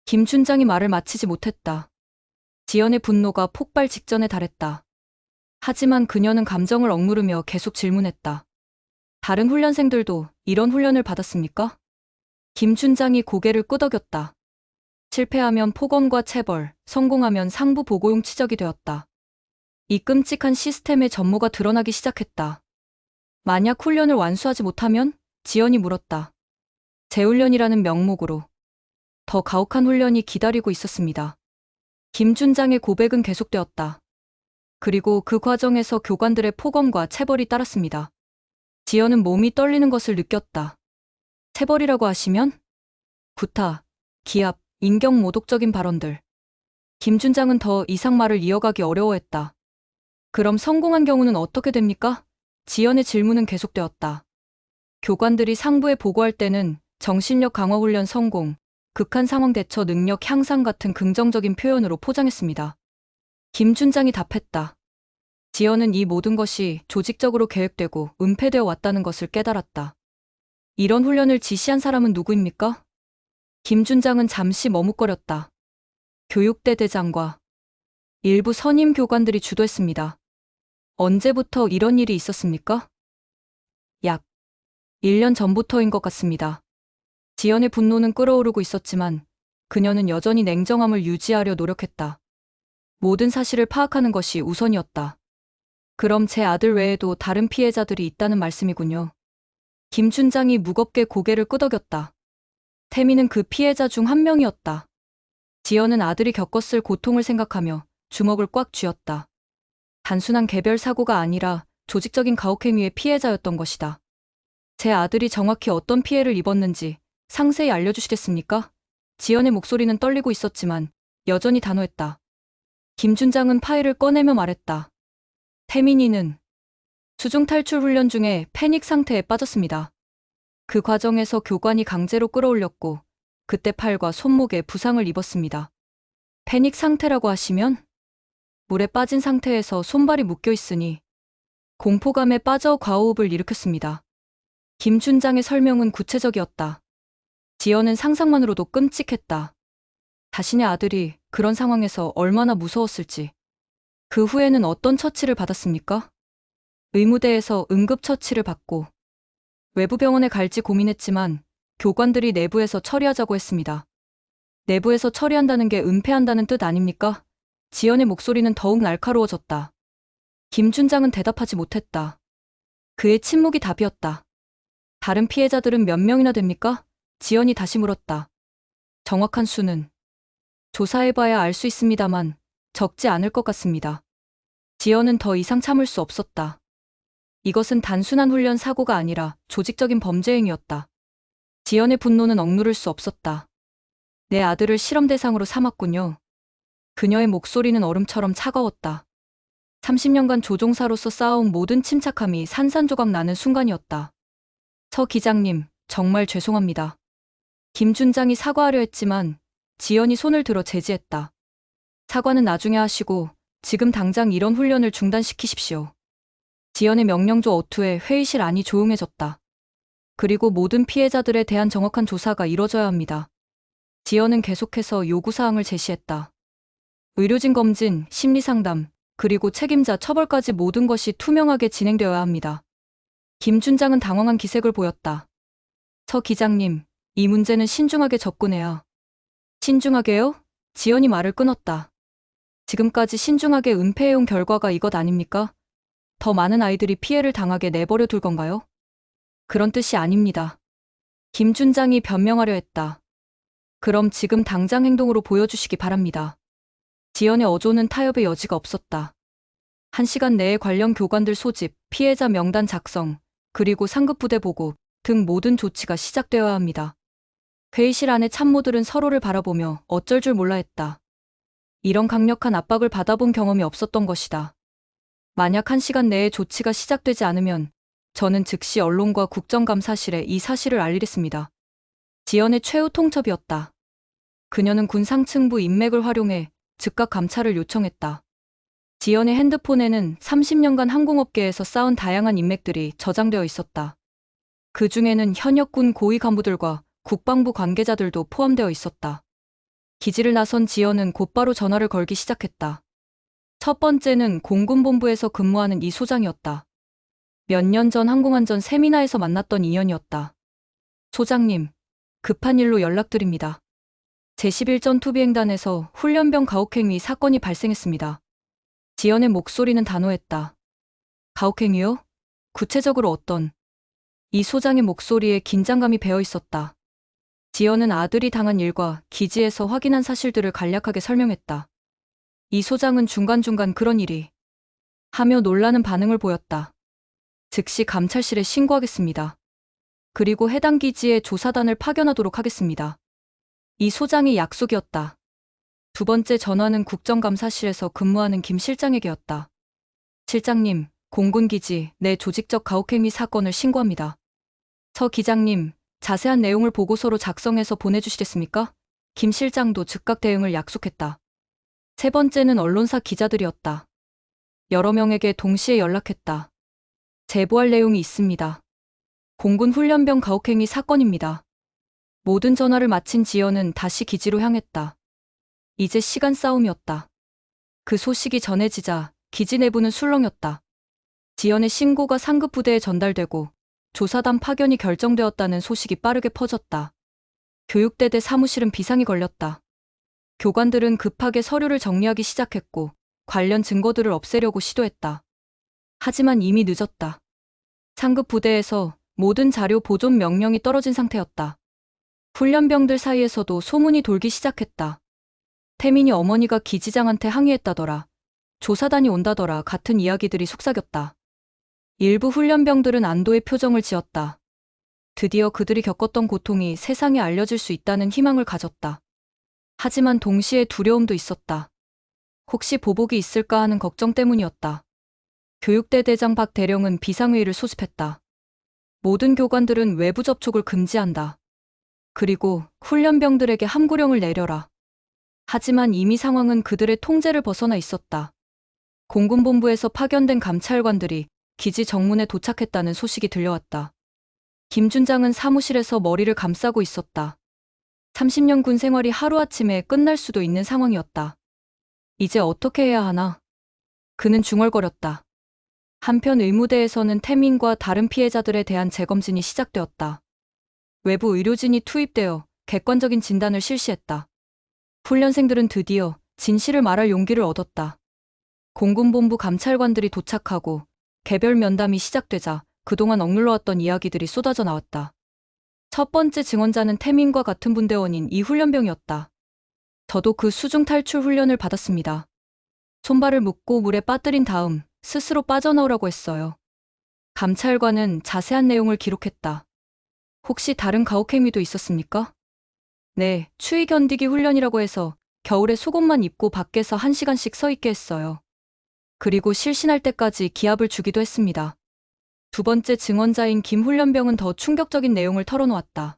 김 춘장이 말을 마치지 못했다. 지연의 분노가 폭발 직전에 달했다. 하지만 그녀는 감정을 억누르며 계속 질문했다. 다른 훈련생들도 이런 훈련을 받았습니까? 김 춘장이 고개를 끄덕였다. 실패하면 폭언과 체벌, 성공하면 상부 보고용 치적이 되었다. 이 끔찍한 시스템의 전모가 드러나기 시작했다. 만약 훈련을 완수하지 못하면? 지연이 물었다. 재훈련이라는 명목으로 더 가혹한 훈련이 기다리고 있었습니다. 김 춘장의 고백은 계속되었다. 그리고 그 과정에서 교관들의 폭언과 체벌이 따랐습니다. 지연은 몸이 떨리는 것을 느꼈다. 체벌이라고 하시면? 구타, 기합, 인격 모독적인 발언들. 김 춘장은 더 이상 말을 이어가기 어려워했다. 그럼 성공한 경우는 어떻게 됩니까? 지연의 질문은 계속되었다. 교관들이 상부에 보고할 때는 정신력 강화 훈련 성공, 극한 상황 대처 능력 향상 같은 긍정적인 표현으로 포장했습니다. 김 춘장이 답했다. 지연은 이 모든 것이 조직적으로 계획되고 은폐되어 왔다는 것을 깨달았다. 이런 훈련을 지시한 사람은 누구입니까? 김 춘장은 잠시 머뭇거렸다. 교육대 대장과 일부 선임 교관들이 주도했습니다. 언제부터 이런 일이 있었습니까? 약 1년 전부터인 것 같습니다. 지연의 분노는 끓어오르고 있었지만 그녀는 여전히 냉정함을 유지하려 노력했다. 모든 사실을 파악하는 것이 우선이었다. 그럼 제 아들 외에도 다른 피해자들이 있다는 말씀이군요. 김 춘장이 무겁게 고개를 끄덕였다. 태미는 그 피해자 중 한 명이었다. 지연은 아들이 겪었을 고통을 생각하며 주먹을 꽉 쥐었다. 단순한 개별 사고가 아니라 조직적인 가혹행위의 피해자였던 것이다. 제 아들이 정확히 어떤 피해를 입었는지 상세히 알려주시겠습니까? 지연의 목소리는 떨리고 있었지만 여전히 단호했다. 김 춘장은 파일을 꺼내며 말했다. 태민이는 수중 탈출 훈련 중에 패닉 상태에 빠졌습니다. 그 과정에서 교관이 강제로 끌어올렸고 그때 팔과 손목에 부상을 입었습니다. 패닉 상태라고 하시면? 물에 빠진 상태에서 손발이 묶여 있으니 공포감에 빠져 과호흡을 일으켰습니다. 김 춘장의 설명은 구체적이었다. 지연은 상상만으로도 끔찍했다. 자신의 아들이 그런 상황에서 얼마나 무서웠을지. 그 후에는 어떤 처치를 받았습니까? 의무대에서 응급처치를 받고 외부 병원에 갈지 고민했지만 교관들이 내부에서 처리하자고 했습니다. 내부에서 처리한다는 게 은폐한다는 뜻 아닙니까? 지연의 목소리는 더욱 날카로워졌다. 김 춘장은 대답하지 못했다. 그의 침묵이 답이었다. 다른 피해자들은 몇 명이나 됩니까? 지연이 다시 물었다. 정확한 수는 조사해봐야 알 수 있습니다만 적지 않을 것 같습니다. 지연은 더 이상 참을 수 없었다. 이것은 단순한 훈련 사고가 아니라 조직적인 범죄 행위였다. 지연의 분노는 억누를 수 없었다. 내 아들을 실험 대상으로 삼았군요. 그녀의 목소리는 얼음처럼 차가웠다. 30년간 조종사로서 쌓아온 모든 침착함이 산산조각 나는 순간이었다. 서 기장님, 정말 죄송합니다. 김 춘장이 사과하려 했지만 지연이 손을 들어 제지했다. 사과는 나중에 하시고 지금 당장 이런 훈련을 중단시키십시오. 지연의 명령조 어투에 회의실 안이 조용해졌다. 그리고 모든 피해자들에 대한 정확한 조사가 이뤄져야 합니다. 지연은 계속해서 요구사항을 제시했다. 의료진 검진, 심리상담, 그리고 책임자 처벌까지 모든 것이 투명하게 진행되어야 합니다. 김 춘장은 당황한 기색을 보였다. 서 기장님, 이 문제는 신중하게 접근해야. 신중하게요? 지연이 말을 끊었다. 지금까지 신중하게 은폐해온 결과가 이것 아닙니까? 더 많은 아이들이 피해를 당하게 내버려 둘 건가요? 그런 뜻이 아닙니다. 김 춘장이 변명하려 했다. 그럼 지금 당장 행동으로 보여주시기 바랍니다. 지연의 어조는 타협의 여지가 없었다. 1시간 내에 관련 교관들 소집, 피해자 명단 작성, 그리고 상급부대 보고 등 모든 조치가 시작되어야 합니다. 회의실 안의 참모들은 서로를 바라보며 어쩔 줄 몰라 했다. 이런 강력한 압박을 받아본 경험이 없었던 것이다. 만약 1시간 내에 조치가 시작되지 않으면 저는 즉시 언론과 국정감사실에 이 사실을 알리겠습니다. 지연의 최후 통첩이었다. 그녀는 군 상층부 인맥을 활용해 즉각 감찰을 요청했다. 지연의 핸드폰에는 30년간 항공업계에서 쌓은 다양한 인맥들이 저장되어 있었다. 그 중에는 현역 군 고위 간부들과 국방부 관계자들도 포함되어 있었다. 기지를 나선 지연은 곧바로 전화를 걸기 시작했다. 첫 번째는 공군본부에서 근무하는 이 소장이었다. 몇 년 전 항공안전 세미나에서 만났던 인연이었다. 소장님, 급한 일로 연락드립니다. 제11전 투비행단에서 훈련병 가혹행위 사건이 발생했습니다. 지연의 목소리는 단호했다. 가혹행위요? 구체적으로 어떤? 이 소장의 목소리에 긴장감이 배어 있었다. 지연은 아들이 당한 일과 기지에서 확인한 사실들을 간략하게 설명했다. 이 소장은 중간중간 그런 일이 하며 놀라는 반응을 보였다. 즉시 감찰실에 신고하겠습니다. 그리고 해당 기지에 조사단을 파견하도록 하겠습니다. 이 소장의 약속이었다. 두 번째 전화는 국정감사실에서 근무하는 김 실장에게였다. 실장님, 공군기지 내 조직적 가혹행위 사건을 신고합니다. 서 기장님, 자세한 내용을 보고서로 작성해서 보내주시겠습니까? 김 실장도 즉각 대응을 약속했다. 세 번째는 언론사 기자들이었다. 여러 명에게 동시에 연락했다. 제보할 내용이 있습니다. 공군 훈련병 가혹행위 사건입니다. 모든 전화를 마친 지연은 다시 기지로 향했다. 이제 시간 싸움이었다. 그 소식이 전해지자 기지 내부는 술렁였다. 지연의 신고가 상급 부대에 전달되고 조사단 파견이 결정되었다는 소식이 빠르게 퍼졌다. 교육대대 사무실은 비상이 걸렸다. 교관들은 급하게 서류를 정리하기 시작했고 관련 증거들을 없애려고 시도했다. 하지만 이미 늦었다. 상급 부대에서 모든 자료 보존 명령이 떨어진 상태였다. 훈련병들 사이에서도 소문이 돌기 시작했다. 태민이 어머니가 기지장한테 항의했다더라. 조사단이 온다더라 같은 이야기들이 속삭였다. 일부 훈련병들은 안도의 표정을 지었다. 드디어 그들이 겪었던 고통이 세상에 알려질 수 있다는 희망을 가졌다. 하지만 동시에 두려움도 있었다. 혹시 보복이 있을까 하는 걱정 때문이었다. 교육대 대장 박 대령은 비상회의를 소집했다. 모든 교관들은 외부 접촉을 금지한다. 그리고 훈련병들에게 함구령을 내려라. 하지만 이미 상황은 그들의 통제를 벗어나 있었다. 공군본부에서 파견된 감찰관들이 기지 정문에 도착했다는 소식이 들려왔다. 김 준장은 사무실에서 머리를 감싸고 있었다. 30년 군 생활이 하루아침에 끝날 수도 있는 상황이었다. 이제 어떻게 해야 하나? 그는 중얼거렸다. 한편 의무대에서는 태민과 다른 피해자들에 대한 재검진이 시작되었다. 외부 의료진이 투입되어 객관적인 진단을 실시했다. 훈련생들은 드디어 진실을 말할 용기를 얻었다. 공군본부 감찰관들이 도착하고 개별 면담이 시작되자 그동안 억눌러왔던 이야기들이 쏟아져 나왔다. 첫 번째 증언자는 태민과 같은 분대원인 이 훈련병이었다. 저도 그 수중 탈출 훈련을 받았습니다. 손발을 묶고 물에 빠뜨린 다음 스스로 빠져나오라고 했어요. 감찰관은 자세한 내용을 기록했다. 혹시 다른 가혹행위도 있었습니까? 네, 추위 견디기 훈련이라고 해서 겨울에 속옷만 입고 밖에서 1시간씩 서 있게 했어요. 그리고 실신할 때까지 기합을 주기도 했습니다. 두 번째 증언자인 김 훈련병은 더 충격적인 내용을 털어놓았다.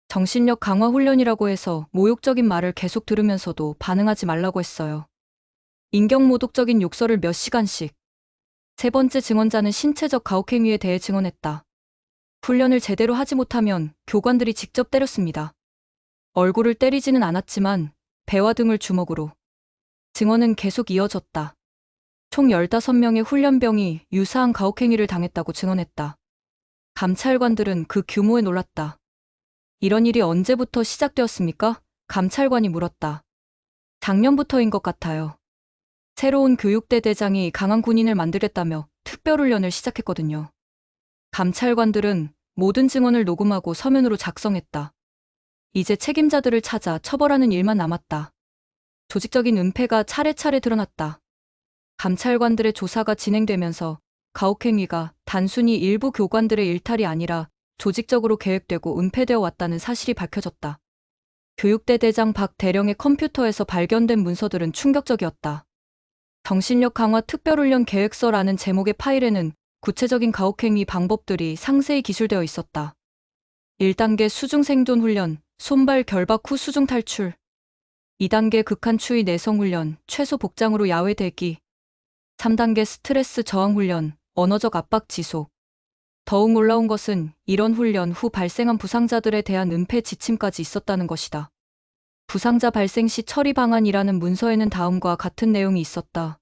정신력 강화 훈련이라고 해서 모욕적인 말을 계속 들으면서도 반응하지 말라고 했어요. 인격모독적인 욕설을 몇 시간씩. 세 번째 증언자는 신체적 가혹행위에 대해 증언했다. 훈련을 제대로 하지 못하면 교관들이 직접 때렸습니다. 얼굴을 때리지는 않았지만 배와 등을 주먹으로. 증언은 계속 이어졌다. 총 15명의 훈련병이 유사한 가혹행위를 당했다고 증언했다. 감찰관들은 그 규모에 놀랐다. 이런 일이 언제부터 시작되었습니까? 감찰관이 물었다. 작년부터인 것 같아요. 새로운 교육대 대장이 강한 군인을 만들겠다며 특별훈련을 시작했거든요. 감찰관들은 모든 증언을 녹음하고 서면으로 작성했다. 이제 책임자들을 찾아 처벌하는 일만 남았다. 조직적인 은폐가 차례차례 드러났다. 감찰관들의 조사가 진행되면서 가혹행위가 단순히 일부 교관들의 일탈이 아니라 조직적으로 계획되고 은폐되어 왔다는 사실이 밝혀졌다. 교육대 대장 박 대령의 컴퓨터에서 발견된 문서들은 충격적이었다. 정신력 강화 특별훈련 계획서라는 제목의 파일에는 구체적인 가혹행위 방법들이 상세히 기술되어 있었다. 1단계 수중 생존 훈련, 손발 결박 후 수중 탈출. 2단계 극한 추위 내성 훈련, 최소 복장으로 야외 대기. 3단계 스트레스 저항 훈련, 언어적 압박 지속. 더욱 놀라운 것은 이런 훈련 후 발생한 부상자들에 대한 은폐 지침까지 있었다는 것이다. 부상자 발생 시 처리 방안이라는 문서에는 다음과 같은 내용이 있었다.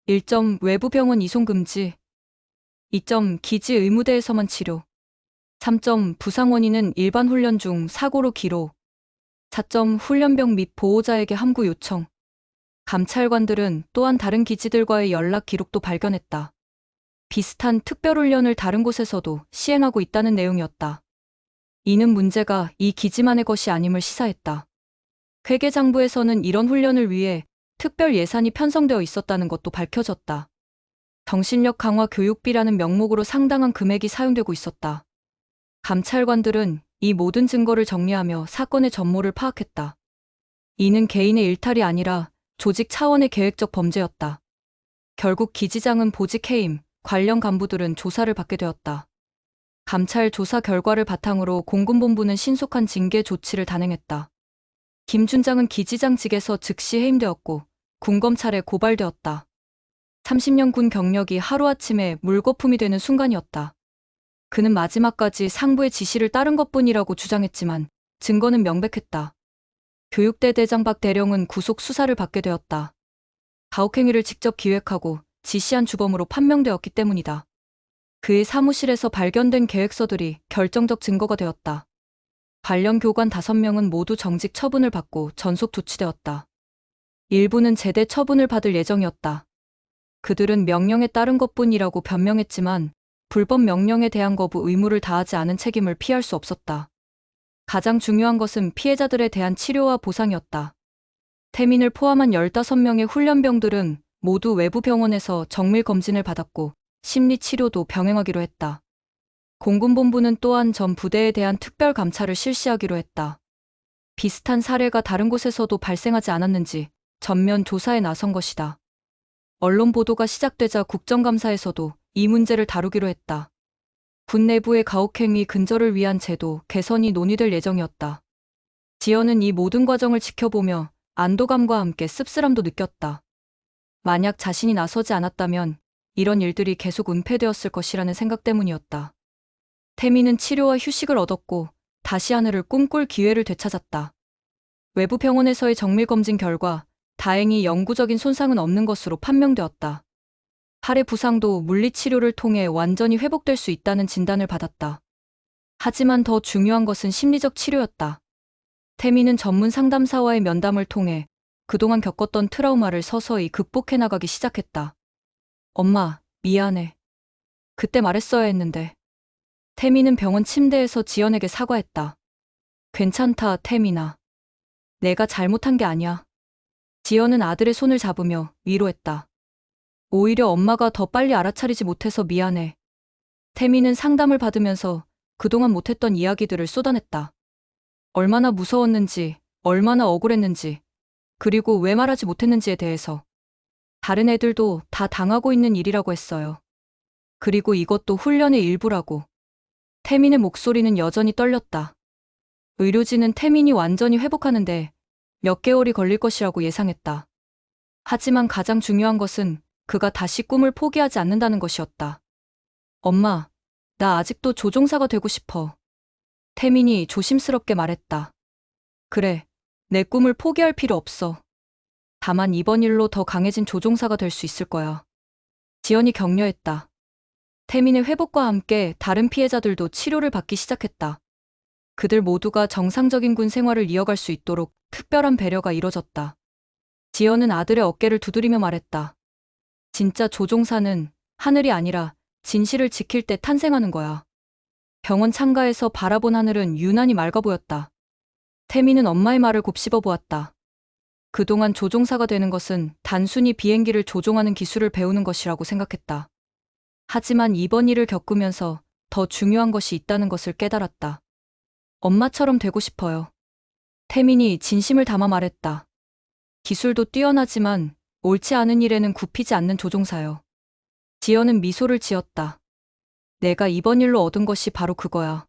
1점 외부 병원 이송 금지. 2점 기지 의무대에서만 치료. 3점 부상 원인은 일반 훈련 중 사고로 기록. 4점 훈련병 및 보호자에게 함구 요청. 감찰관들은 또한 다른 기지들과의 연락 기록도 발견했다. 비슷한 특별훈련을 다른 곳에서도 시행하고 있다는 내용이었다. 이는 문제가 이 기지만의 것이 아님을 시사했다. 회계장부에서는 이런 훈련을 위해 특별 예산이 편성되어 있었다는 것도 밝혀졌다. 정신력 강화 교육비라는 명목으로 상당한 금액이 사용되고 있었다. 감찰관들은 이 모든 증거를 정리하며 사건의 전모를 파악했다. 이는 개인의 일탈이 아니라 조직 차원의 계획적 범죄였다. 결국 기지장은 보직 해임, 관련 간부들은 조사를 받게 되었다. 감찰 조사 결과를 바탕으로 공군본부는 신속한 징계 조치를 단행했다. 김 준장은 기지장직에서 즉시 해임되었고 군검찰에 고발되었다. 30년 군 경력이 하루아침에 물거품이 되는 순간이었다. 그는 마지막까지 상부의 지시를 따른 것뿐이라고 주장했지만 증거는 명백했다. 교육대 대장 박 대령은 구속 수사를 받게 되었다. 가혹행위를 직접 기획하고 지시한 주범으로 판명되었기 때문이다. 그의 사무실에서 발견된 계획서들이 결정적 증거가 되었다. 관련 교관 5명은 모두 정직 처분을 받고 전속 조치되었다. 일부는 제대 처분을 받을 예정이었다. 그들은 명령에 따른 것뿐이라고 변명했지만 불법 명령에 대한 거부 의무를 다하지 않은 책임을 피할 수 없었다. 가장 중요한 것은 피해자들에 대한 치료와 보상이었다. 태민을 포함한 15명의 훈련병들은 모두 외부 병원에서 정밀 검진을 받았고 심리치료도 병행하기로 했다. 공군본부는 또한 전 부대에 대한 특별 감찰을 실시하기로 했다. 비슷한 사례가 다른 곳에서도 발생하지 않았는지 전면 조사에 나선 것이다. 언론 보도가 시작되자 국정감사에서도 이 문제를 다루기로 했다. 군 내부의 가혹행위 근절을 위한 제도 개선이 논의될 예정이었다. 지연은 이 모든 과정을 지켜보며 안도감과 함께 씁쓸함도 느꼈다. 만약 자신이 나서지 않았다면 이런 일들이 계속 은폐되었을 것이라는 생각 때문이었다. 태민은 치료와 휴식을 얻었고 다시 하늘을 꿈꿀 기회를 되찾았다. 외부 병원에서의 정밀검진 결과 다행히 영구적인 손상은 없는 것으로 판명되었다. 팔의 부상도 물리치료를 통해 완전히 회복될 수 있다는 진단을 받았다. 하지만 더 중요한 것은 심리적 치료였다. 태민은 전문 상담사와의 면담을 통해 그동안 겪었던 트라우마를 서서히 극복해 나가기 시작했다. 엄마, 미안해. 그때 말했어야 했는데. 태민은 병원 침대에서 지연에게 사과했다. 괜찮다, 태민아. 내가 잘못한 게 아니야. 지연은 아들의 손을 잡으며 위로했다. 오히려 엄마가 더 빨리 알아차리지 못해서 미안해. 태민은 상담을 받으면서 그동안 못했던 이야기들을 쏟아냈다. 얼마나 무서웠는지, 얼마나 억울했는지, 그리고 왜 말하지 못했는지에 대해서. 다른 애들도 다 당하고 있는 일이라고 했어요. 그리고 이것도 훈련의 일부라고. 태민의 목소리는 여전히 떨렸다. 의료진은 태민이 완전히 회복하는데 몇 개월이 걸릴 것이라고 예상했다. 하지만 가장 중요한 것은 그가 다시 꿈을 포기하지 않는다는 것이었다. 엄마, 나 아직도 조종사가 되고 싶어. 태민이 조심스럽게 말했다. 그래, 내 꿈을 포기할 필요 없어. 다만 이번 일로 더 강해진 조종사가 될 수 있을 거야. 지연이 격려했다. 태민의 회복과 함께 다른 피해자들도 치료를 받기 시작했다. 그들 모두가 정상적인 군 생활을 이어갈 수 있도록 특별한 배려가 이뤄졌다. 지연은 아들의 어깨를 두드리며 말했다. 진짜 조종사는 하늘이 아니라 진실을 지킬 때 탄생하는 거야. 병원 창가에서 바라본 하늘은 유난히 맑아 보였다. 태민은 엄마의 말을 곱씹어 보았다. 그동안 조종사가 되는 것은 단순히 비행기를 조종하는 기술을 배우는 것이라고 생각했다. 하지만 이번 일을 겪으면서 더 중요한 것이 있다는 것을 깨달았다. 엄마처럼 되고 싶어요. 태민이 진심을 담아 말했다. 기술도 뛰어나지만 옳지 않은 일에는 굽히지 않는 조종사요. 지연은 미소를 지었다. 내가 이번 일로 얻은 것이 바로 그거야.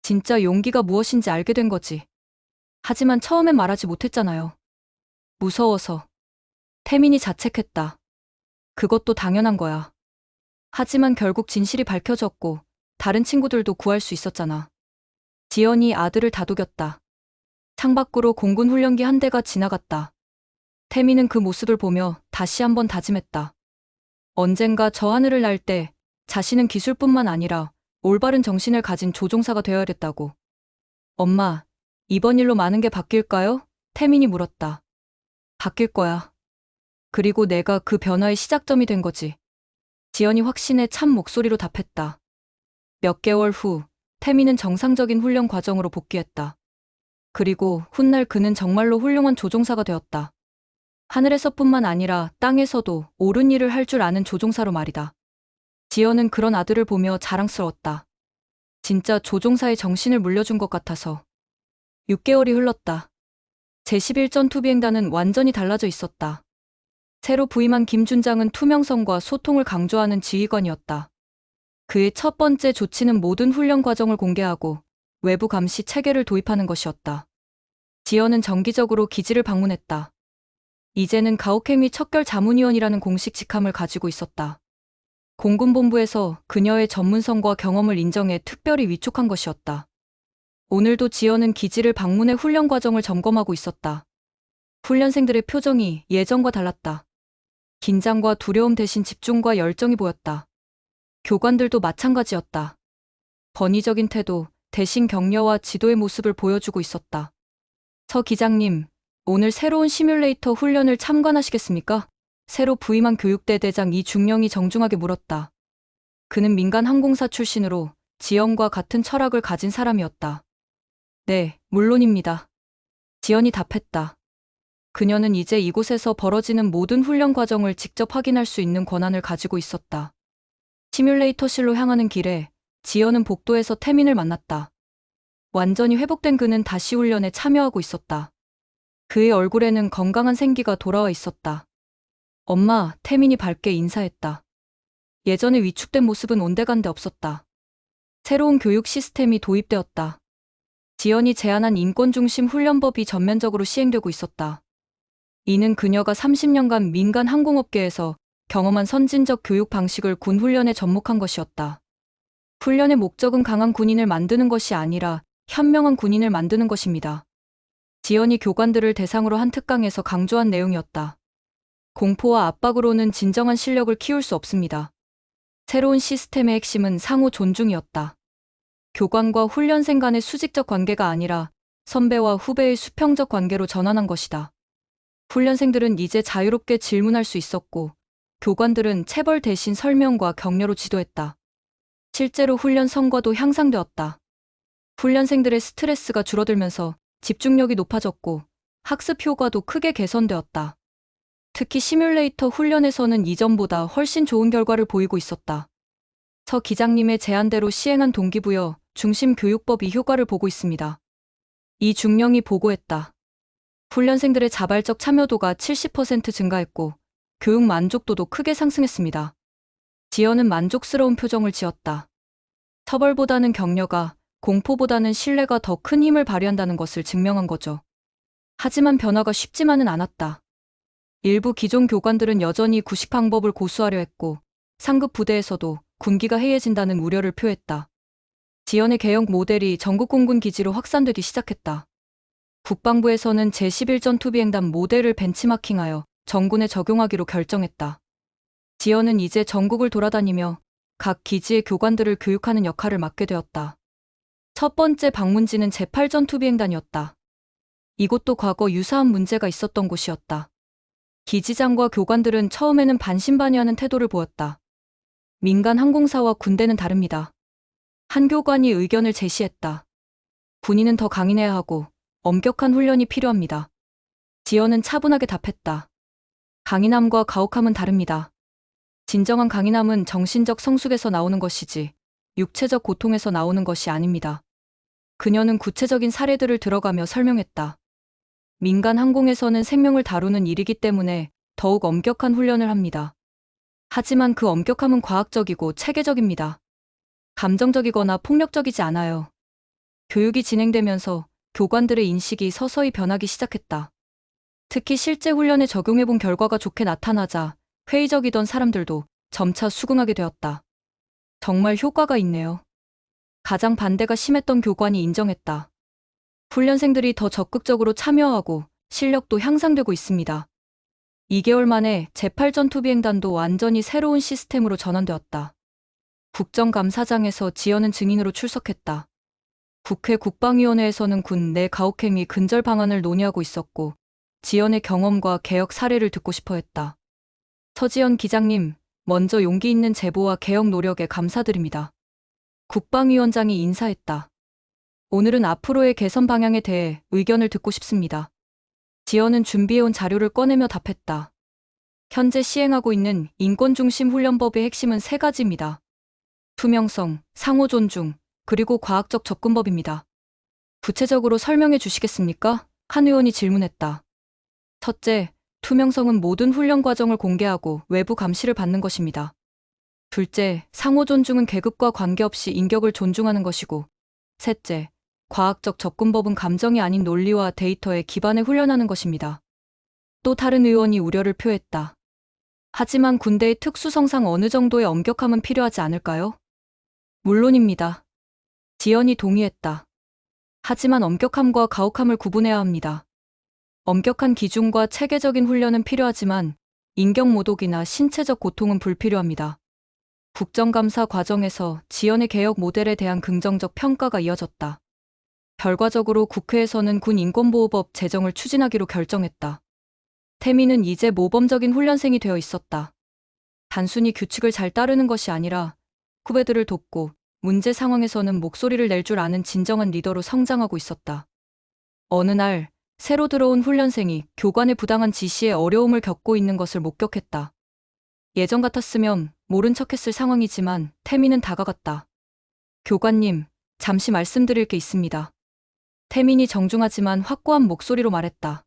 진짜 용기가 무엇인지 알게 된 거지. 하지만 처음엔 말하지 못했잖아요. 무서워서. 태민이 자책했다. 그것도 당연한 거야. 하지만 결국 진실이 밝혀졌고 다른 친구들도 구할 수 있었잖아. 지연이 아들을 다독였다. 창밖으로 공군 훈련기 한 대가 지나갔다. 태민은 그 모습을 보며 다시 한번 다짐했다. 언젠가 저 하늘을 날 때 자신은 기술뿐만 아니라 올바른 정신을 가진 조종사가 되어야겠다고. 엄마, 이번 일로 많은 게 바뀔까요? 태민이 물었다. 바뀔 거야. 그리고 내가 그 변화의 시작점이 된 거지. 지연이 확신에 찬 목소리로 답했다. 몇 개월 후, 태민은 정상적인 훈련 과정으로 복귀했다. 그리고 훗날 그는 정말로 훌륭한 조종사가 되었다. 하늘에서뿐만 아니라 땅에서도 옳은 일을 할 줄 아는 조종사로 말이다. 지연은 그런 아들을 보며 자랑스러웠다. 진짜 조종사의 정신을 물려준 것 같아서. 6개월이 흘렀다. 제11전 투비행단은 완전히 달라져 있었다. 새로 부임한 김준장은 투명성과 소통을 강조하는 지휘관이었다. 그의 첫 번째 조치는 모든 훈련 과정을 공개하고 외부 감시 체계를 도입하는 것이었다. 지연은 정기적으로 기지를 방문했다. 이제는 가혹행위 척결 자문위원이라는 공식 직함을 가지고 있었다. 공군본부에서 그녀의 전문성과 경험을 인정해 특별히 위촉한 것이었다. 오늘도 지연은 기지를 방문해 훈련 과정을 점검하고 있었다. 훈련생들의 표정이 예전과 달랐다. 긴장과 두려움 대신 집중과 열정이 보였다. 교관들도 마찬가지였다. 권위적인 태도 대신 격려와 지도의 모습을 보여주고 있었다. 서 기장님, 오늘 새로운 시뮬레이터 훈련을 참관하시겠습니까? 새로 부임한 교육대 대장 이중령이 정중하게 물었다. 그는 민간 항공사 출신으로 지연과 같은 철학을 가진 사람이었다. 네, 물론입니다. 지연이 답했다. 그녀는 이제 이곳에서 벌어지는 모든 훈련 과정을 직접 확인할 수 있는 권한을 가지고 있었다. 시뮬레이터실로 향하는 길에 지연은 복도에서 태민을 만났다. 완전히 회복된 그는 다시 훈련에 참여하고 있었다. 그의 얼굴에는 건강한 생기가 돌아와 있었다. 엄마, 태민이 밝게 인사했다. 예전에 위축된 모습은 온데간데 없었다. 새로운 교육 시스템이 도입되었다. 지연이 제안한 인권중심 훈련법이 전면적으로 시행되고 있었다. 이는 그녀가 30년간 민간 항공업계에서 경험한 선진적 교육 방식을 군 훈련에 접목한 것이었다. 훈련의 목적은 강한 군인을 만드는 것이 아니라 현명한 군인을 만드는 것입니다. 지연이 교관들을 대상으로 한 특강에서 강조한 내용이었다. 공포와 압박으로는 진정한 실력을 키울 수 없습니다. 새로운 시스템의 핵심은 상호 존중이었다. 교관과 훈련생 간의 수직적 관계가 아니라 선배와 후배의 수평적 관계로 전환한 것이다. 훈련생들은 이제 자유롭게 질문할 수 있었고, 교관들은 체벌 대신 설명과 격려로 지도했다. 실제로 훈련 성과도 향상되었다. 훈련생들의 스트레스가 줄어들면서 집중력이 높아졌고 학습 효과도 크게 개선되었다. 특히 시뮬레이터 훈련에서는 이전보다 훨씬 좋은 결과를 보이고 있었다. 서 기장님의 제안대로 시행한 동기부여 중심 교육법이 효과를 보고 있습니다. 이 중령이 보고했다. 훈련생들의 자발적 참여도가 70% 증가했고 교육 만족도도 크게 상승했습니다. 지연은 만족스러운 표정을 지었다. 처벌보다는 격려가, 공포보다는 신뢰가 더 큰 힘을 발휘한다는 것을 증명한 거죠. 하지만 변화가 쉽지만은 않았다. 일부 기존 교관들은 여전히 구식 방법을 고수하려 했고 상급 부대에서도 군기가 해이해진다는 우려를 표했다. 지연의 개혁 모델이 전국 공군 기지로 확산되기 시작했다. 국방부에서는 제11전 투비행단 모델을 벤치마킹하여 전군에 적용하기로 결정했다. 지연은 이제 전국을 돌아다니며 각 기지의 교관들을 교육하는 역할을 맡게 되었다. 첫 번째 방문지는 제8전 투비행단이었다. 이곳도 과거 유사한 문제가 있었던 곳이었다. 기지장과 교관들은 처음에는 반신반의하는 태도를 보였다. 민간 항공사와 군대는 다릅니다. 한 교관이 의견을 제시했다. 군인은 더 강인해야 하고 엄격한 훈련이 필요합니다. 지연은 차분하게 답했다. 강인함과 가혹함은 다릅니다. 진정한 강인함은 정신적 성숙에서 나오는 것이지 육체적 고통에서 나오는 것이 아닙니다. 그녀는 구체적인 사례들을 들어가며 설명했다. 민간 항공에서는 생명을 다루는 일이기 때문에 더욱 엄격한 훈련을 합니다. 하지만 그 엄격함은 과학적이고 체계적입니다. 감정적이거나 폭력적이지 않아요. 교육이 진행되면서 교관들의 인식이 서서히 변하기 시작했다. 특히 실제 훈련에 적용해본 결과가 좋게 나타나자 회의적이던 사람들도 점차 수긍하게 되었다. 정말 효과가 있네요. 가장 반대가 심했던 교관이 인정했다. 훈련생들이 더 적극적으로 참여하고 실력도 향상되고 있습니다. 2개월 만에 제8전 투비행단도 완전히 새로운 시스템으로 전환되었다. 국정감사장에서 지연은 증인으로 출석했다. 국회 국방위원회에서는 군 내 가혹행위 근절 방안을 논의하고 있었고 지연의 경험과 개혁 사례를 듣고 싶어 했다. 서지연 기장님, 먼저 용기 있는 제보와 개혁 노력에 감사드립니다. 국방위원장이 인사했다. 오늘은 앞으로의 개선 방향에 대해 의견을 듣고 싶습니다. 지연은 준비해온 자료를 꺼내며 답했다. 현재 시행하고 있는 인권중심 훈련법의 핵심은 3가지입니다. 투명성, 상호 존중, 그리고 과학적 접근법입니다. 구체적으로 설명해 주시겠습니까? 한 의원이 질문했다. 첫째, 투명성은 모든 훈련 과정을 공개하고 외부 감시를 받는 것입니다. 둘째, 상호 존중은 계급과 관계없이 인격을 존중하는 것이고, 셋째, 과학적 접근법은 감정이 아닌 논리와 데이터에 기반해 훈련하는 것입니다. 또 다른 의원이 우려를 표했다. 하지만 군대의 특수성상 어느 정도의 엄격함은 필요하지 않을까요? 물론입니다. 지연이 동의했다. 하지만 엄격함과 가혹함을 구분해야 합니다. 엄격한 기준과 체계적인 훈련은 필요하지만 인격모독이나 신체적 고통은 불필요합니다. 국정감사 과정에서 지연의 개혁 모델에 대한 긍정적 평가가 이어졌다. 결과적으로 국회에서는 군 인권보호법 제정을 추진하기로 결정했다. 태민은 이제 모범적인 훈련생이 되어 있었다. 단순히 규칙을 잘 따르는 것이 아니라 후배들을 돕고 문제 상황에서는 목소리를 낼 줄 아는 진정한 리더로 성장하고 있었다. 어느 날 새로 들어온 훈련생이 교관의 부당한 지시에 어려움을 겪고 있는 것을 목격했다. 예전 같았으면 모른 척했을 상황이지만 태민은 다가갔다. 교관님, 잠시 말씀드릴 게 있습니다. 태민이 정중하지만 확고한 목소리로 말했다.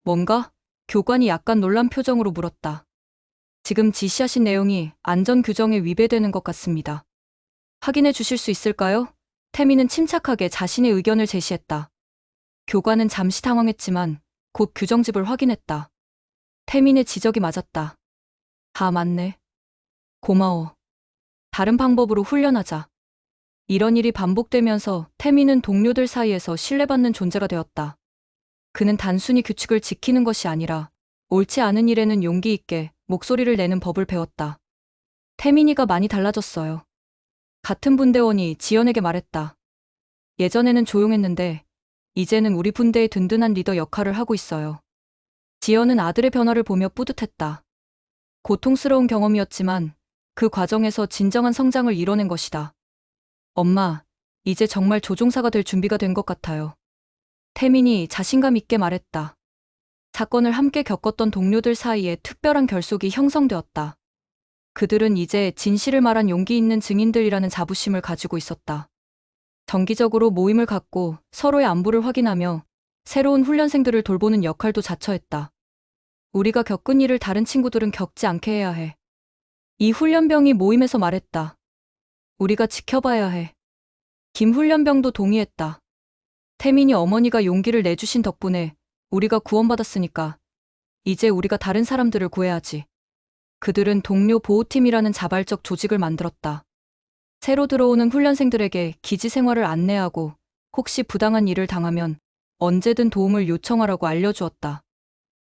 뭔가? 교관이 약간 놀란 표정으로 물었다. 지금 지시하신 내용이 안전규정에 위배되는 것 같습니다. 확인해 주실 수 있을까요? 태민은 침착하게 자신의 의견을 제시했다. 교관은 잠시 당황했지만 곧 규정집을 확인했다. 태민의 지적이 맞았다. 아, 맞네. 고마워. 다른 방법으로 훈련하자. 이런 일이 반복되면서 태민은 동료들 사이에서 신뢰받는 존재가 되었다. 그는 단순히 규칙을 지키는 것이 아니라 옳지 않은 일에는 용기 있게 목소리를 내는 법을 배웠다. 태민이가 많이 달라졌어요. 같은 분대원이 지연에게 말했다. 예전에는 조용했는데 이제는 우리 분대의 든든한 리더 역할을 하고 있어요. 지연은 아들의 변화를 보며 뿌듯했다. 고통스러운 경험이었지만 그 과정에서 진정한 성장을 이뤄낸 것이다. 엄마, 이제 정말 조종사가 될 준비가 된 것 같아요. 태민이 자신감 있게 말했다. 사건을 함께 겪었던 동료들 사이에 특별한 결속이 형성되었다. 그들은 이제 진실을 말한 용기 있는 증인들이라는 자부심을 가지고 있었다. 정기적으로 모임을 갖고 서로의 안부를 확인하며 새로운 훈련생들을 돌보는 역할도 자처했다. 우리가 겪은 일을 다른 친구들은 겪지 않게 해야 해. 이 훈련병이 모임에서 말했다. 우리가 지켜봐야 해. 김 훈련병도 동의했다. 태민이 어머니가 용기를 내주신 덕분에 우리가 구원받았으니까 이제 우리가 다른 사람들을 구해야지. 그들은 동료 보호팀이라는 자발적 조직을 만들었다. 새로 들어오는 훈련생들에게 기지 생활을 안내하고 혹시 부당한 일을 당하면 언제든 도움을 요청하라고 알려주었다.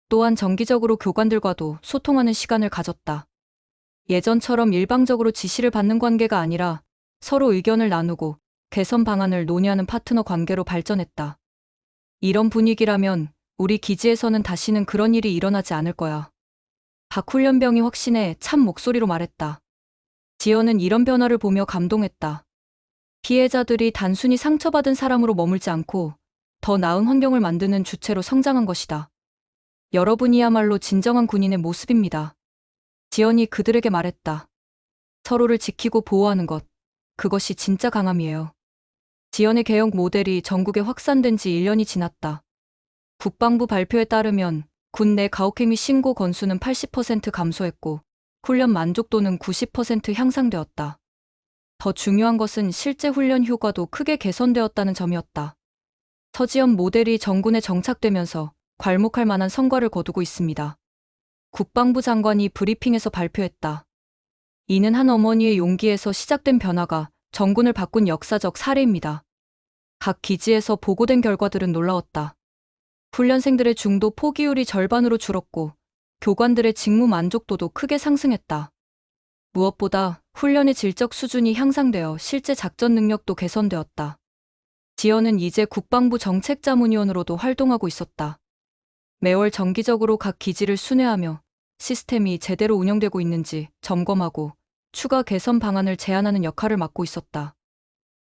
또한 정기적으로 교관들과도 소통하는 시간을 가졌다. 예전처럼 일방적으로 지시를 받는 관계가 아니라 서로 의견을 나누고 개선 방안을 논의하는 파트너 관계로 발전했다. 이런 분위기라면 우리 기지에서는 다시는 그런 일이 일어나지 않을 거야. 박 훈련병이 확신에 찬 목소리로 말했다. 지연은 이런 변화를 보며 감동했다. 피해자들이 단순히 상처받은 사람으로 머물지 않고 더 나은 환경을 만드는 주체로 성장한 것이다. 여러분이야말로 진정한 군인의 모습입니다. 지연이 그들에게 말했다. 서로를 지키고 보호하는 것, 그것이 진짜 강함이에요. 지연의 개혁 모델이 전국에 확산된 지 1년이 지났다. 국방부 발표에 따르면 군 내 가혹행위 신고 건수는 80% 감소했고 훈련 만족도는 90% 향상되었다. 더 중요한 것은 실제 훈련 효과도 크게 개선되었다는 점이었다. 서지연 모델이 정군에 정착되면서 괄목할 만한 성과를 거두고 있습니다. 국방부 장관이 브리핑에서 발표했다. 이는 한 어머니의 용기에서 시작된 변화가 정군을 바꾼 역사적 사례입니다. 각 기지에서 보고된 결과들은 놀라웠다. 훈련생들의 중도 포기율이 절반으로 줄었고 교관들의 직무 만족도도 크게 상승했다. 무엇보다 훈련의 질적 수준이 향상되어 실제 작전 능력도 개선되었다. 지연은 이제 국방부 정책자문위원으로도 활동하고 있었다. 매월 정기적으로 각 기지를 순회하며 시스템이 제대로 운영되고 있는지 점검하고 추가 개선 방안을 제안하는 역할을 맡고 있었다.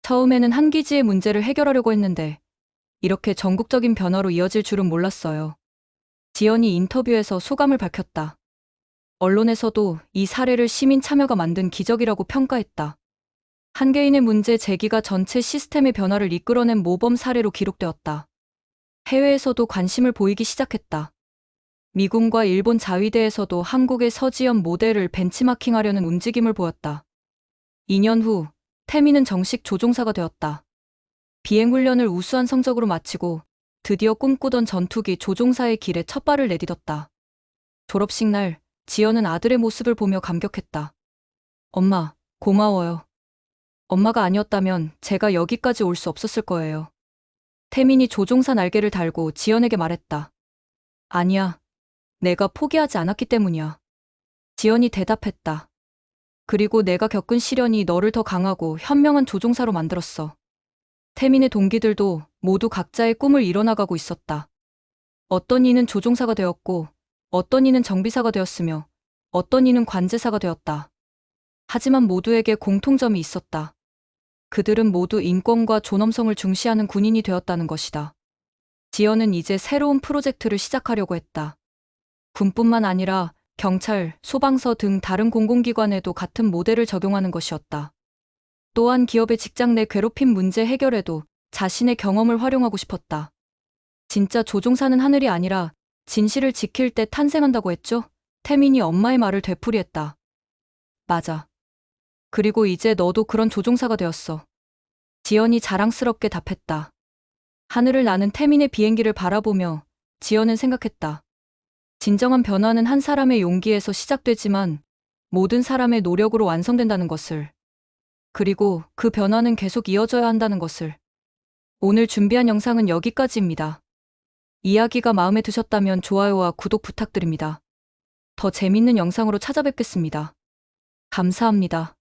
처음에는 한 기지의 문제를 해결하려고 했는데 이렇게 전국적인 변화로 이어질 줄은 몰랐어요. 지연이 인터뷰에서 소감을 밝혔다. 언론에서도 이 사례를 시민 참여가 만든 기적이라고 평가했다. 한 개인의 문제 제기가 전체 시스템의 변화를 이끌어낸 모범 사례로 기록되었다. 해외에서도 관심을 보이기 시작했다. 미군과 일본 자위대에서도 한국의 서지연 모델을 벤치마킹하려는 움직임을 보였다. 2년 후 태민은 정식 조종사가 되었다. 비행훈련을 우수한 성적으로 마치고 드디어 꿈꾸던 전투기 조종사의 길에 첫 발을 내딛었다. 졸업식 날 지연은 아들의 모습을 보며 감격했다. 엄마, 고마워요. 엄마가 아니었다면 제가 여기까지 올 수 없었을 거예요. 태민이 조종사 날개를 달고 지연에게 말했다. 아니야. 내가 포기하지 않았기 때문이야. 지연이 대답했다. 그리고 내가 겪은 시련이 너를 더 강하고 현명한 조종사로 만들었어. 태민의 동기들도 모두 각자의 꿈을 이뤄나가고 있었다. 어떤 이는 조종사가 되었고, 어떤 이는 정비사가 되었으며, 어떤 이는 관제사가 되었다. 하지만 모두에게 공통점이 있었다. 그들은 모두 인권과 존엄성을 중시하는 군인이 되었다는 것이다. 지연은 이제 새로운 프로젝트를 시작하려고 했다. 군뿐만 아니라 경찰, 소방서 등 다른 공공기관에도 같은 모델을 적용하는 것이었다. 또한 기업의 직장 내 괴롭힘 문제 해결에도 자신의 경험을 활용하고 싶었다. 진짜 조종사는 하늘이 아니라 진실을 지킬 때 탄생한다고 했죠? 태민이 엄마의 말을 되풀이했다. 맞아. 그리고 이제 너도 그런 조종사가 되었어. 지연이 자랑스럽게 답했다. 하늘을 나는 태민의 비행기를 바라보며 지연은 생각했다. 진정한 변화는 한 사람의 용기에서 시작되지만 모든 사람의 노력으로 완성된다는 것을. 그리고 그 변화는 계속 이어져야 한다는 것을. 오늘 준비한 영상은 여기까지입니다. 이야기가 마음에 드셨다면 좋아요와 구독 부탁드립니다. 더 재밌는 영상으로 찾아뵙겠습니다. 감사합니다.